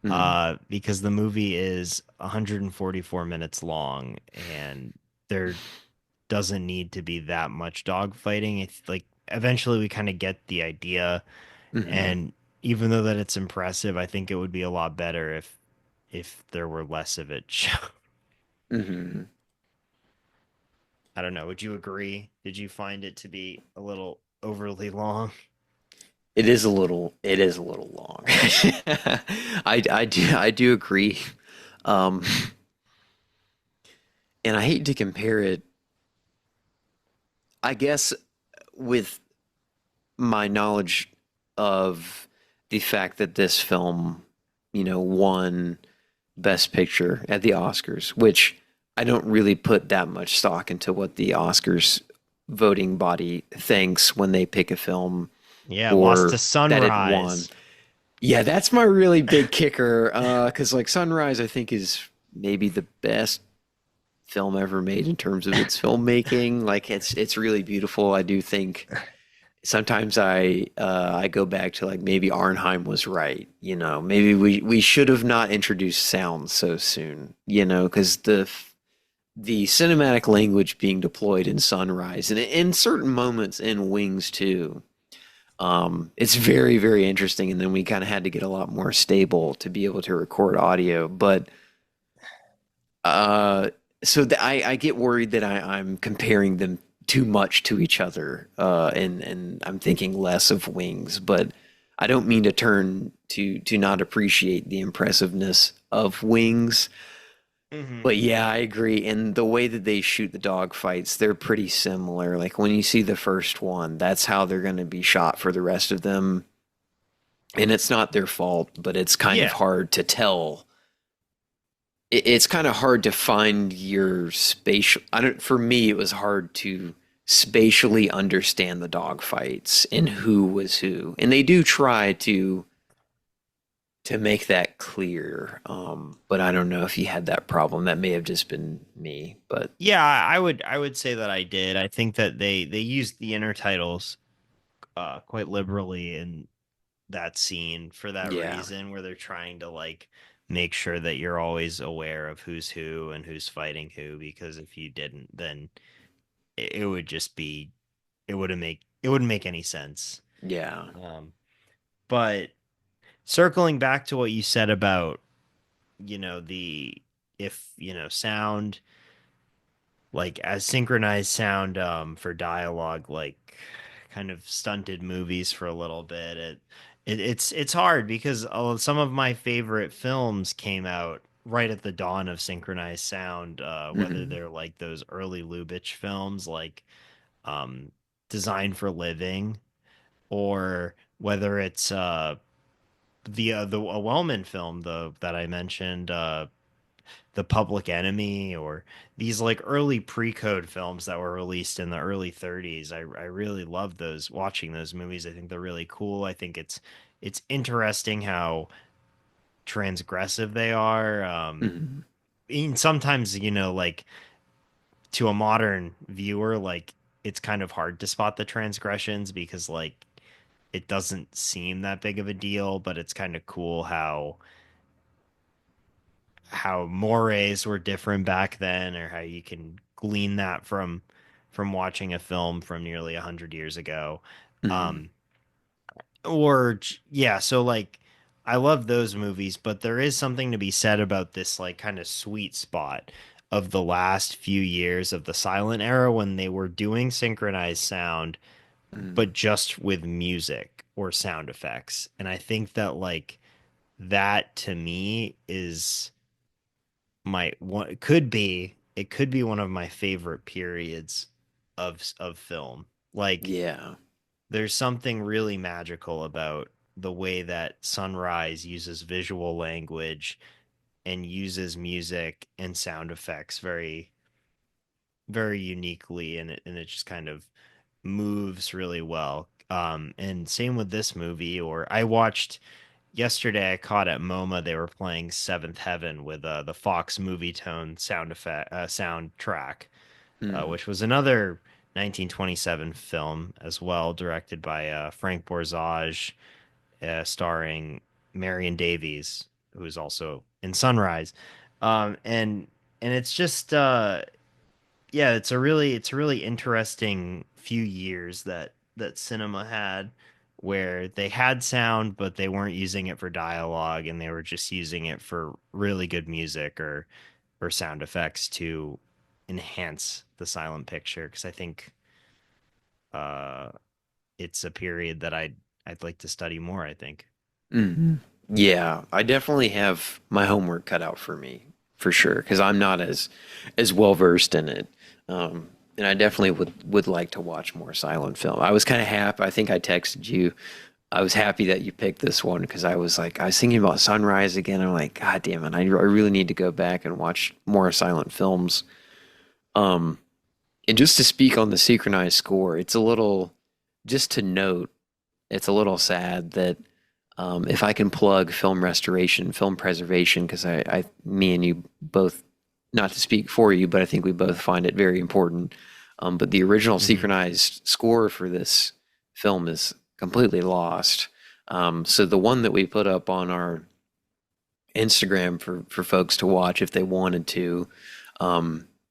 Mhm. Because the movie is 144 minutes long and there doesn't need to be that much dogfighting. It's like eventually we kind of get the idea, Mhm. and even though that it's impressive, I think it would be a lot better if there were less of it shown. Mhm. I don't know. Would you agree? Did you find it to be a little overly long? It is a little long. I do agree. Um, and I hate to compare it, I guess, with my knowledge of the fact that this film, won Best Picture at the Oscars, which I don't really put that much stock into what the Oscars voting body thinks when they pick a film Yeah, Lost or to that it won. Sunrise. Yeah, that's my really big kicker. Because like Sunrise, I think is maybe the best film ever made in terms of its filmmaking. Like it's really beautiful. I do think sometimes I go back to like maybe Arnheim was right. Maybe we should have not introduced sound so soon. Because the cinematic language being deployed in Sunrise and in certain moments in Wings too. It's very, very interesting. And then we kind of had to get a lot more stable to be able to record audio. But uh, I get worried that I'm comparing them too much to each other, and I'm thinking less of Wings. But I don't mean to turn to not appreciate the impressiveness of Wings. Hmm. But yeah, I agree. And the way that they shoot the dog fights, they're pretty similar. Like when you see the first one, that's how they're going to be shot for the rest of them. And it's not their fault, but it's kind of Yeah. hard to tell. It's kind of hard to find your spatial. I don't. For me, it was hard to spatially understand the dog fights and who was who. And they do try to make that clear. But I don't know if you had that problem. That may have just been me. But Yeah, I would say that I did. I think that they used the intertitles quite liberally in that scene for that yeah, reason, where they're trying to like make sure that you're always aware of who's who and who's fighting who, because if you didn't, then it would just be it wouldn't make any sense. yeah. But circling back to what you said about, the if, sound, like as synchronized sound for dialogue, like kind of stunted movies for a little bit. It's hard because some of my favorite films came out right at the dawn of synchronized sound, whether Hmm. they're like those early Lubitsch films like um Design for Living, or whether it's the a Wellman film, the that I mentioned, the Public Enemy, or these like early pre-code films that were released in the early 30s. I really love those, watching those movies. I think they're really cool. I think it's interesting how transgressive they are. Mhm. And sometimes, like to a modern viewer, like it's kind of hard to spot the transgressions because like it doesn't seem that big of a deal, but it's kind of cool how mores were different back then, or how you can glean that from watching a film from nearly 100 years ago. Mhm. Um, yeah, so like I love those movies, but there is something to be said about this like kind of sweet spot of the last few years of the silent era when they were doing synchronized sound, Mhm. but just with music or sound effects. And I think that like that to me is my one, it could be one of my favorite periods of film. Like Yeah. there's something really magical about the way that Sunrise uses visual language and uses music and sound effects very, very uniquely, and it just kind of moves really well. And same with this movie. Or I watched yesterday, I caught at MoMA, they were playing Seventh Heaven with the Fox Movie Tone soundtrack, Mhm. which was another 1927 film as well, directed by Frank Borzage, starring Marion Davies, who is also in Sunrise. And it's just yeah, it's a really interesting few years that cinema had, where they had sound but they weren't using it for dialogue, and they were just using it for really good music or sound effects to enhance the silent picture, because I think uh it's a period that I'd like to study more, I think. Mhm. Yeah, I definitely have my homework cut out for me, for sure, because I'm not as well versed in it. And I definitely would like to watch more silent film. I was kind of happy. I think I texted you. I was happy that you picked this one because I was thinking about Sunrise again. I'm like, God damn it, I really need to go back and watch more silent films. Um, and just to speak on the synchronized score, it's a little, just to note, it's a little sad that if I can plug film restoration, film preservation, because me and you both, not to speak for you, but I think we both find it very important. But the original Hmm. synchronized score for this film is completely lost. So the one that we put up on our Instagram for folks to watch if they wanted to,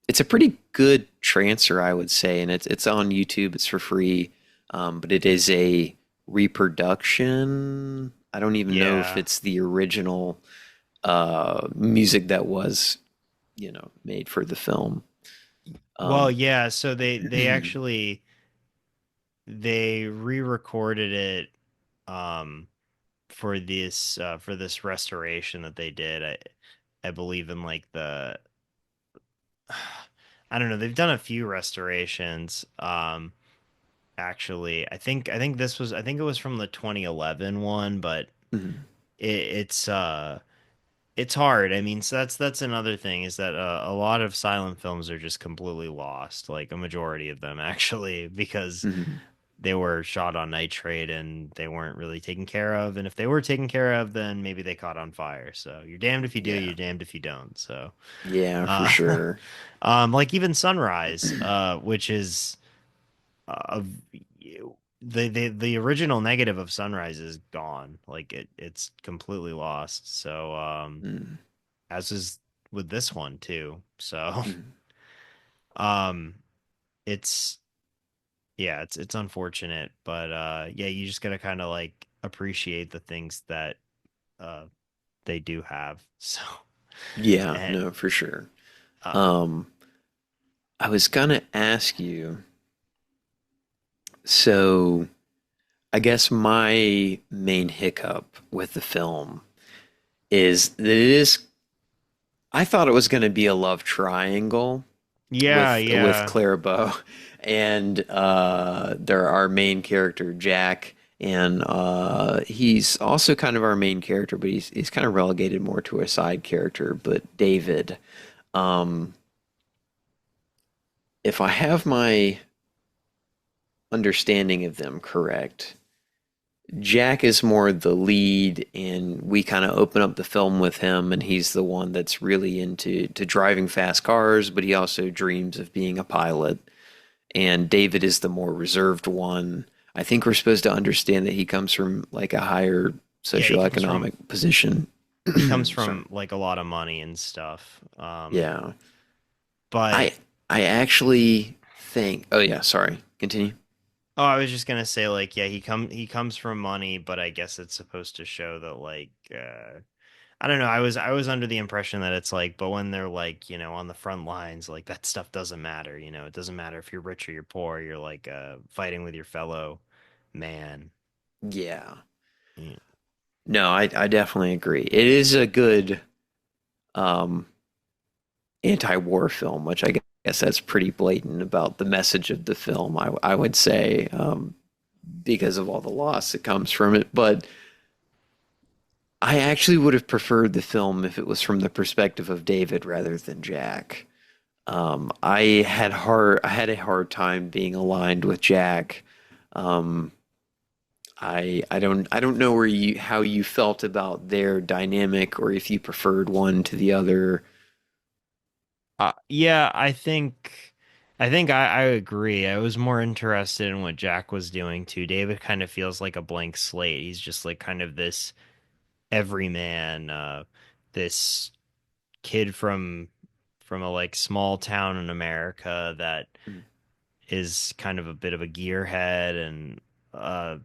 it's a pretty good transfer, I would say, and it's on YouTube. It's for free, but it is a reproduction. I don't even know if Yeah. it's the original music that was, made for the film. Well, Um, yeah, so they actually they re-recorded it um for this restoration that they did. I believe in like the I don't know, they've done a few restorations. Actually, I think it was from the 2011 one, but mhm, it's it's hard. I mean, so that's another thing, is that a lot of silent films are just completely lost, like a majority of them actually, because mhm. they were shot on nitrate and they weren't really taken care of. And if they were taken care of, then maybe they caught on fire. So you're damned if you do, Yeah, you're damned if you don't. So, yeah, for uh, sure. like even Sunrise, which is of the original negative of Sunrise is gone. Like it's completely lost. So, Mm, as is with this one too. So, mm. um, it's yeah, it's unfortunate, but yeah, you just gotta kind of like appreciate the things that uh they do have. So, Yeah, and no, for sure. um, Um, I was gonna ask you, so I guess my main hiccup with the film is that it is, I thought it was going to be a love triangle yeah, with yeah, Claire Bow and our main character Jack and he's also kind of our main character, but he's kind of relegated more to a side character. But David, um, if I have my understanding of them correct, Jack is more the lead, and we kind of open up the film with him, and he's the one that's really into driving fast cars, but he also dreams of being a pilot. And David is the more reserved one. I think we're supposed to understand that he comes from like a higher Yeah, socioeconomic position. he comes Sorry. from like a lot of money and stuff. Yeah. But I I actually think, oh yeah, sorry. Continue. oh, I was just gonna say like yeah, he comes from money, but I guess it's supposed to show that like I don't know. I was under the impression that it's like, but when they're like, on the front lines, like that stuff doesn't matter. It doesn't matter if you're rich or you're poor. You're like fighting with your fellow man. Yeah. Yeah. No, I definitely agree. It is a good um anti-war film, which I guess that's pretty blatant about the message of the film. I would say because of all the loss that comes from it, but I actually would have preferred the film if it was from the perspective of David rather than Jack. I had a hard time being aligned with Jack. Um, I don't know how you felt about their dynamic or if you preferred one to the other. Yeah, I agree. I was more interested in what Jack was doing too. David kind of feels like a blank slate. He's just like kind of this everyman, this kid from a like small town in America that is kind of a bit of a gearhead and uh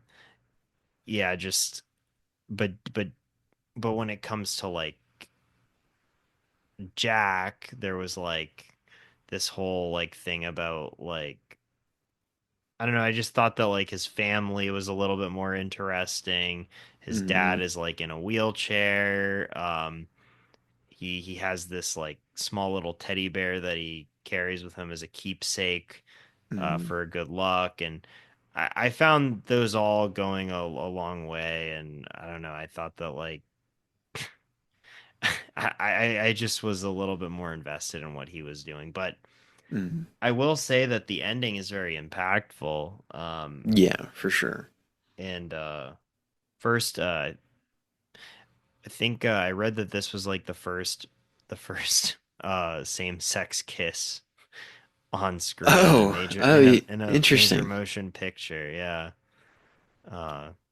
yeah, just but but but when it comes to like Jack, there was like this whole like thing about like I don't know, I just thought that like his family was a little bit more interesting. His Mm-hmm. dad is like in a wheelchair. He has this like small little teddy bear that he carries with him as a keepsake Mm-hmm. for good luck, and I found those all going a long way. And I don't know, I thought that like I just was a little bit more invested in what he was doing, but Mm-hmm. I will say that the ending is very impactful. Yeah, for sure. And first, I think I read that this was like the first same-sex kiss on screen in a Oh, major in a major interesting. motion picture. Yeah.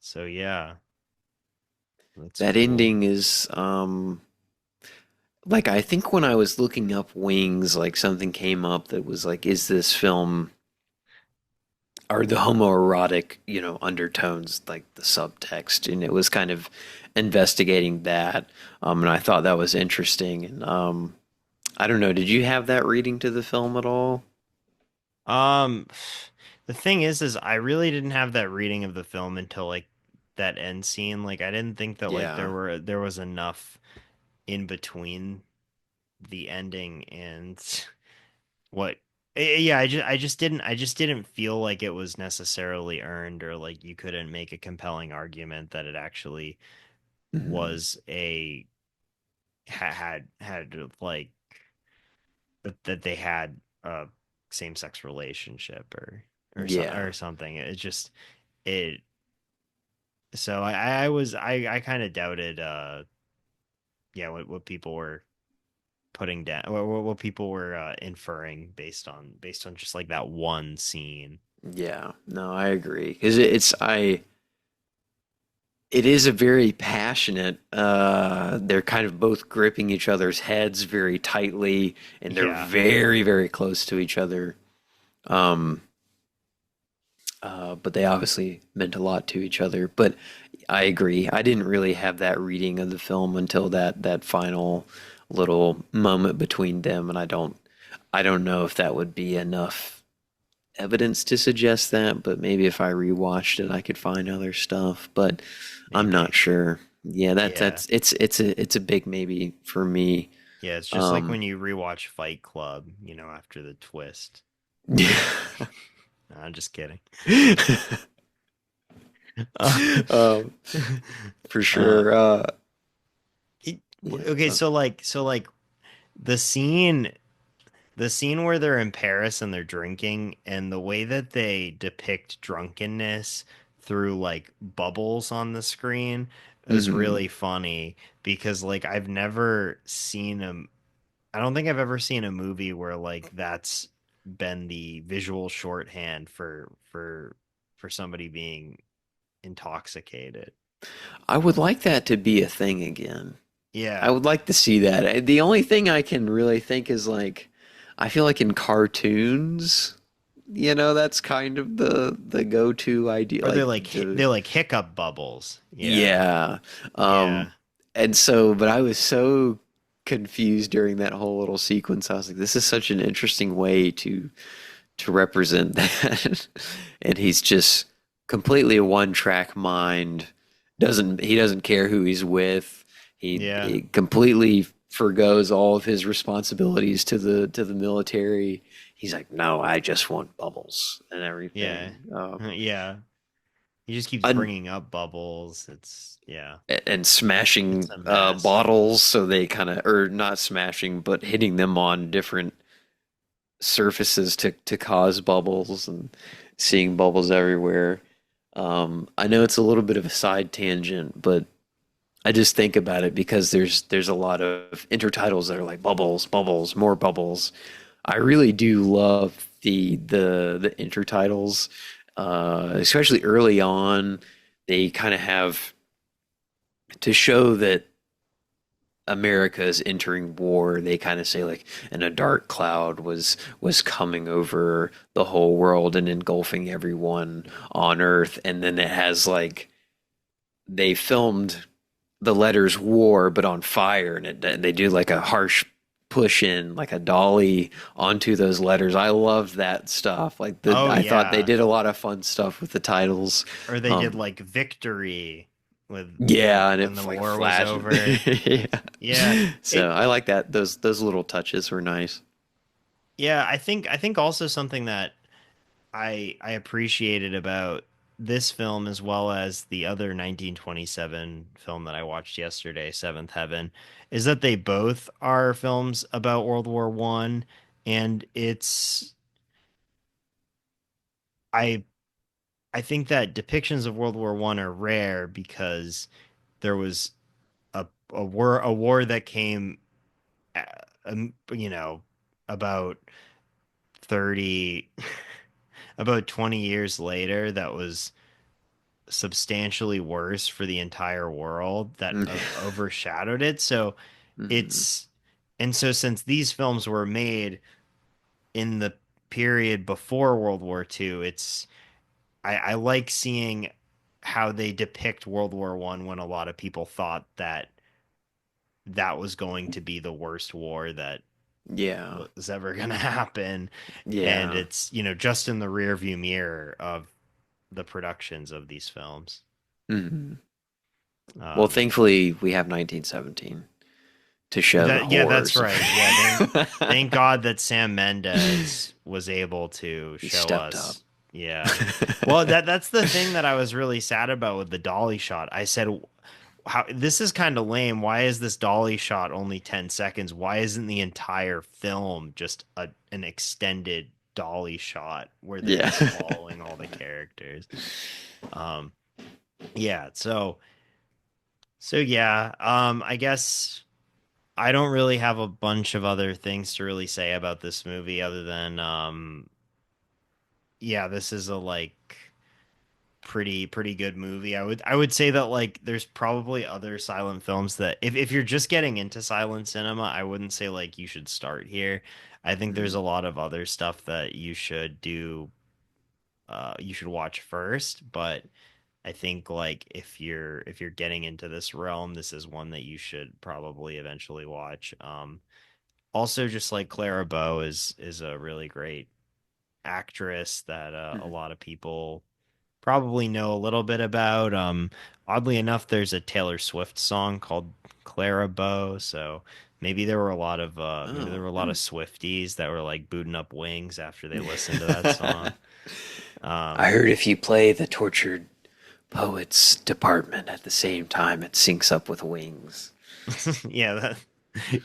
So yeah, that's That cool. ending is like I think when I was looking up Wings, like something came up that was like, is this film are the homoerotic, undertones like the subtext? And it was kind of investigating that. And I thought that was interesting. And I don't know, did you have that reading to the film at all? Um, the thing is I really didn't have that reading of the film until like that end scene. Like I didn't think that like Yeah. there was enough in between the ending and what yeah, I just didn't feel like it was necessarily earned or like you couldn't make a compelling argument that it actually Hmm. was a had like that they had a same-sex relationship Yeah. or something. It just it so I kind of doubted yeah what people were putting down what people were inferring based on just like that one scene. Yeah. No, I agree. Because it is a very passionate, they're kind of both gripping each other's heads very tightly, and they're Yeah. very, very close to each other. Um, but they obviously meant a lot to each other. But I agree. I didn't really have that reading of the film until that final little moment between them, and I don't know if that would be enough evidence to suggest that, but maybe if I rewatched it, I could find other stuff. But I'm not Maybe. sure. Yeah, Yeah. it's a big maybe for me. Yeah, it's just like Um, when you rewatch Fight Club, after the twist. No, I'm just kidding. um, for uh, sure. Yeah. okay, so like the scene the scene where they're in Paris and they're drinking and the way that they depict drunkenness through like bubbles on the screen is Mhm. really funny because like I don't think I've ever seen a movie where like that's been the visual shorthand for somebody being intoxicated. I would like that to be a thing again. I Yeah. would like to see that. The only thing I can really think is like, I feel like in cartoons, that's kind of the go-to idea. Or Like they're like hiccup bubbles. Yeah. yeah. Yeah. And so, but I was so confused during that whole little sequence. I was like, this is such an interesting way to represent that. And he's just completely a one-track mind. He doesn't care who he's with. Yeah. He completely forgoes all of his responsibilities to the military. He's like, no, I just want bubbles and Yeah. everything. Yeah. He just keeps Un bringing up bubbles. It's yeah. and It's smashing a mess. bottles, so they kind of, or not smashing, but hitting them on different surfaces to cause bubbles and seeing bubbles everywhere. I know it's a little bit of a side tangent, but I just think about it because there's a lot of intertitles that are like bubbles, bubbles, more bubbles. I really do love the intertitles, especially early on. They kind of have to show that America is entering war. They kind of say like, and a dark cloud was coming over the whole world and engulfing everyone on Earth. And then it has like they filmed the letters war but on fire, and they do like a harsh push in like a dolly onto those letters. I love that stuff. Like Oh I thought they yeah. did a lot of fun stuff with the titles. Or they did Um, like victory with yeah, and when it the like war was flashes. over. Yeah. Yeah. So It I like that. Those little touches were nice. yeah, I think also something that I appreciated about this film as well as the other 1927 film that I watched yesterday, Seventh Heaven, is that they both are films about World War One, and I I think that depictions of World War One are rare because there was a war that came, you know, about 30 about 20 years later that was substantially worse for the entire world that overshadowed it. So Mhm. it's and so since these films were made in the period before World War II, I like seeing how they depict World War One when a lot of people thought that that was going to be the worst war that Yeah. was ever going to happen. And Yeah. it's, just in the rear view mirror of the productions of these films. Mhm. Well, Um, thankfully we have 1917 to show the yeah, that's horrors of right. Yeah, thank God that Sam Mendes was able to he show stepped up. us. Yeah. Well, that's the thing that I was really sad about with the dolly shot. I said, how this is kind of lame. Why is this dolly shot only 10 seconds? Why isn't the entire film just an extended dolly shot where they're Yeah. just following all the characters? Um, yeah, so yeah, I guess I don't really have a bunch of other things to really say about this movie other than yeah, this is a like pretty good movie. I would say that like there's probably other silent films that if you're just getting into silent cinema, I wouldn't say like you should start here. I think there's Mhm. a lot of other stuff that you should watch first, but I think like if you're getting into this realm, this is one that you should probably eventually watch. Also just like Clara Bow is a really great actress that a Mhm. lot of people probably know a little bit about. Oddly enough, there's a Taylor Swift song called Clara Bow, so maybe there Oh. were a lot of Swifties that were like booting up wings after they listened to that song. I Um, heard if you play the tortured poet's department at the same time it syncs up with Wings. Yeah,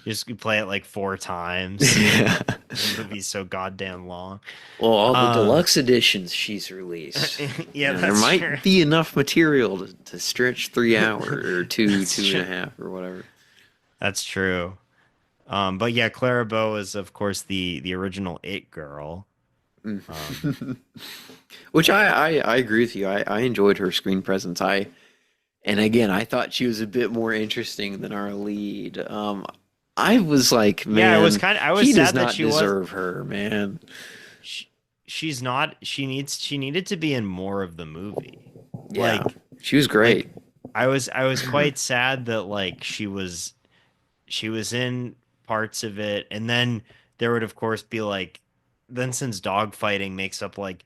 you play it like 4 times. Yeah. The movie's so goddamn long. Well, all the deluxe editions she's released. Yeah, there that's might true. be enough material to stretch 3 hours or two and a half or whatever. That's true. But yeah, Clara Bow is of course the original It girl. Which I agree with you. I enjoyed her screen presence. And again, I thought she was a bit more interesting than our lead. I was like, man, yeah, I was he sad does that not she deserve her, man. She's not. She needed to be in more of the movie. Yeah, Like, she was great. I was quite sad that like she was in parts of it, and then there would of course be like, then since dogfighting makes up like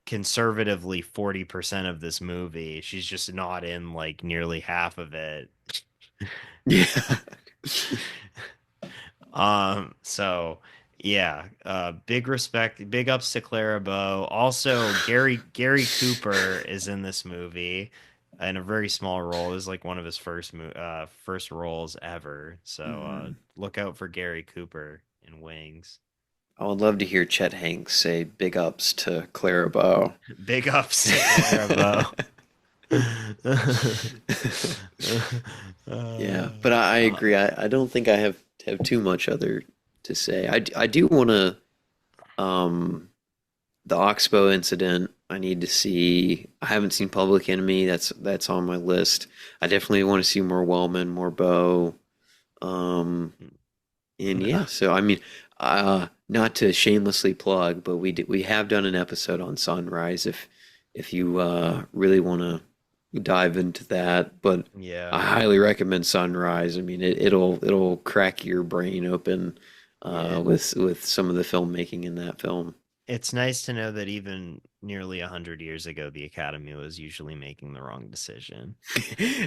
conservatively 40% of this movie, she's just not in like nearly half of it. Yeah. So yeah, big respect, big ups to Clara Bow. Also, Gary Cooper is in this movie in a very small role. This is like one of his first roles ever. So look out for Gary Cooper in Wings. I would love to hear Chet Hanks say big ups to Clara Bow. Big ups to Clara Bow. Yeah, but I agree. I don't think I have too much other to say. I do want to the Oxbow incident. I need to see. I haven't seen Public Enemy. That's on my list. I definitely want to see more Wellman, more Bow. And yeah, so I mean, not to shamelessly plug, but we have done an episode on Sunrise. If you really want to dive into that, but Yeah, I highly recommend Sunrise. I mean, it'll crack your brain open with some of the filmmaking in that film. it's nice to know that even nearly 100 years ago, the Academy was usually making the wrong decision.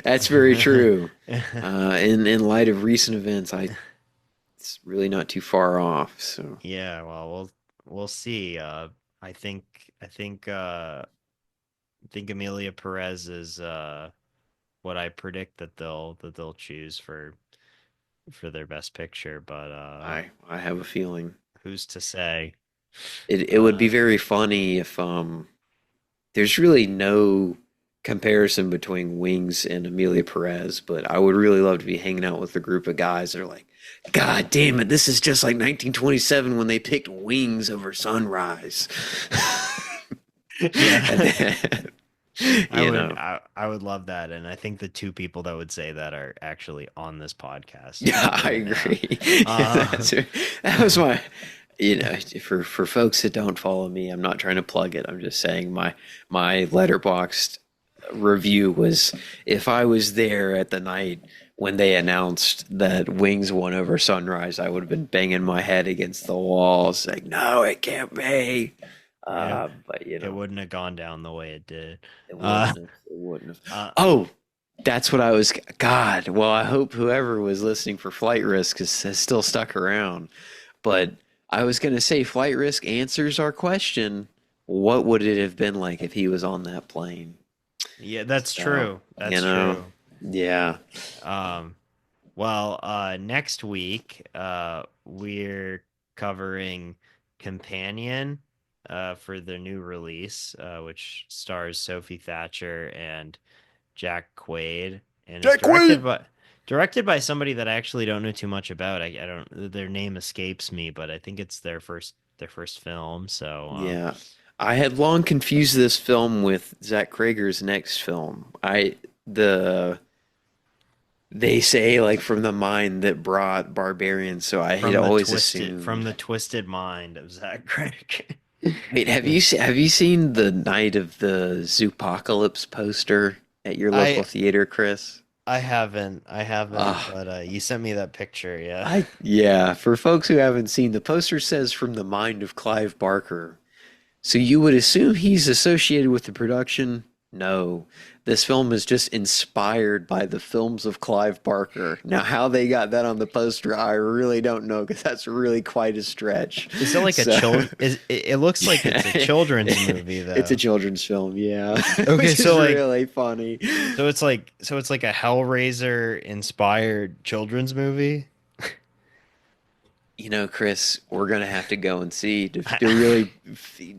That's very true. In light of recent events, it's really not too far off. So Yeah, well, we'll see. I think Amelia Perez is what I predict that they'll choose for their best picture, but I have a feeling who's to say? it would be very funny if there's really no comparison between Wings and Amelia Perez, but I would really love to be hanging out with a group of guys that are like, God damn it, this is just like 1927 when they picked Wings over Sunrise. Yeah. Know. I would love that, and I think the 2 people that would say that are actually on this podcast. Yeah, I agree. That was my, for folks that don't follow me, I'm not trying to plug it. I'm just saying my Letterboxd review was, if I was there at the night when they announced that Wings won over Sunrise, I would have been banging my head against the wall saying, no, it can't be. But it wouldn't have gone down the way it did. It wouldn't have. That's what I was. God, well, I hope whoever was listening for Flight Risk has still stuck around. But I was going to say, Flight Risk answers our question: what would it have been like if he was on that plane? Yeah, that's true. That's true. Yeah. Well, next week, we're covering Companion. For their new release, which stars Sophie Thatcher and Jack Quaid, and it's directed by somebody that I actually don't know too much about. I don't. Their name escapes me, but I think it's their first film. So yeah, I had long confused this film with Zach Crager's next film. They say like from the mind that brought Barbarian, so I had always assumed from the twisted mind of Zach Crager. Wait, have you seen the Night of the Zoopocalypse poster at your local theater, Chris? I haven't, but you sent me that picture, yeah. Yeah, for folks who haven't seen, the poster says from the mind of Clive Barker. So you would assume he's associated with the production, No, this film is just inspired by the films of Clive Barker. Now, how they got that on the poster, I really don't know because that's really quite a stretch. Is it like a child? It looks like it's a children's movie though. It's a children's film, yeah. Okay, Which so is like really funny. so it's like a Hellraiser inspired children's movie. You know, Chris, we're gonna have to go and see to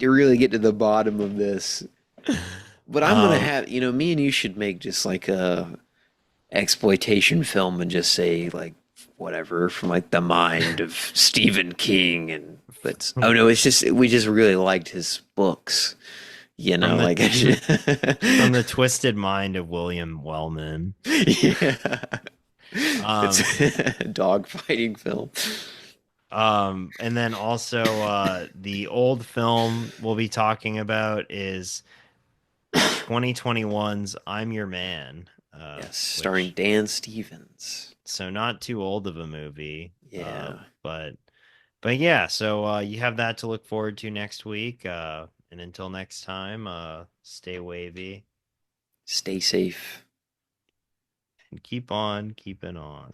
really get to the bottom of this. But I'm gonna have, me and you should make just like a exploitation film and just say like whatever from like the mind of Stephen King but oh no, it's just we just really liked his books. From Like from the twisted mind of William Wellman. Yeah. It's a dog fighting film. And then also the old film we'll be talking about is 2021's I'm Your Man. Yes, starring Dan Stevens. So not too old of a movie. Yeah. But yeah, so you have that to look forward to next week. And until next time, stay wavy. Stay safe. And keep on keeping on.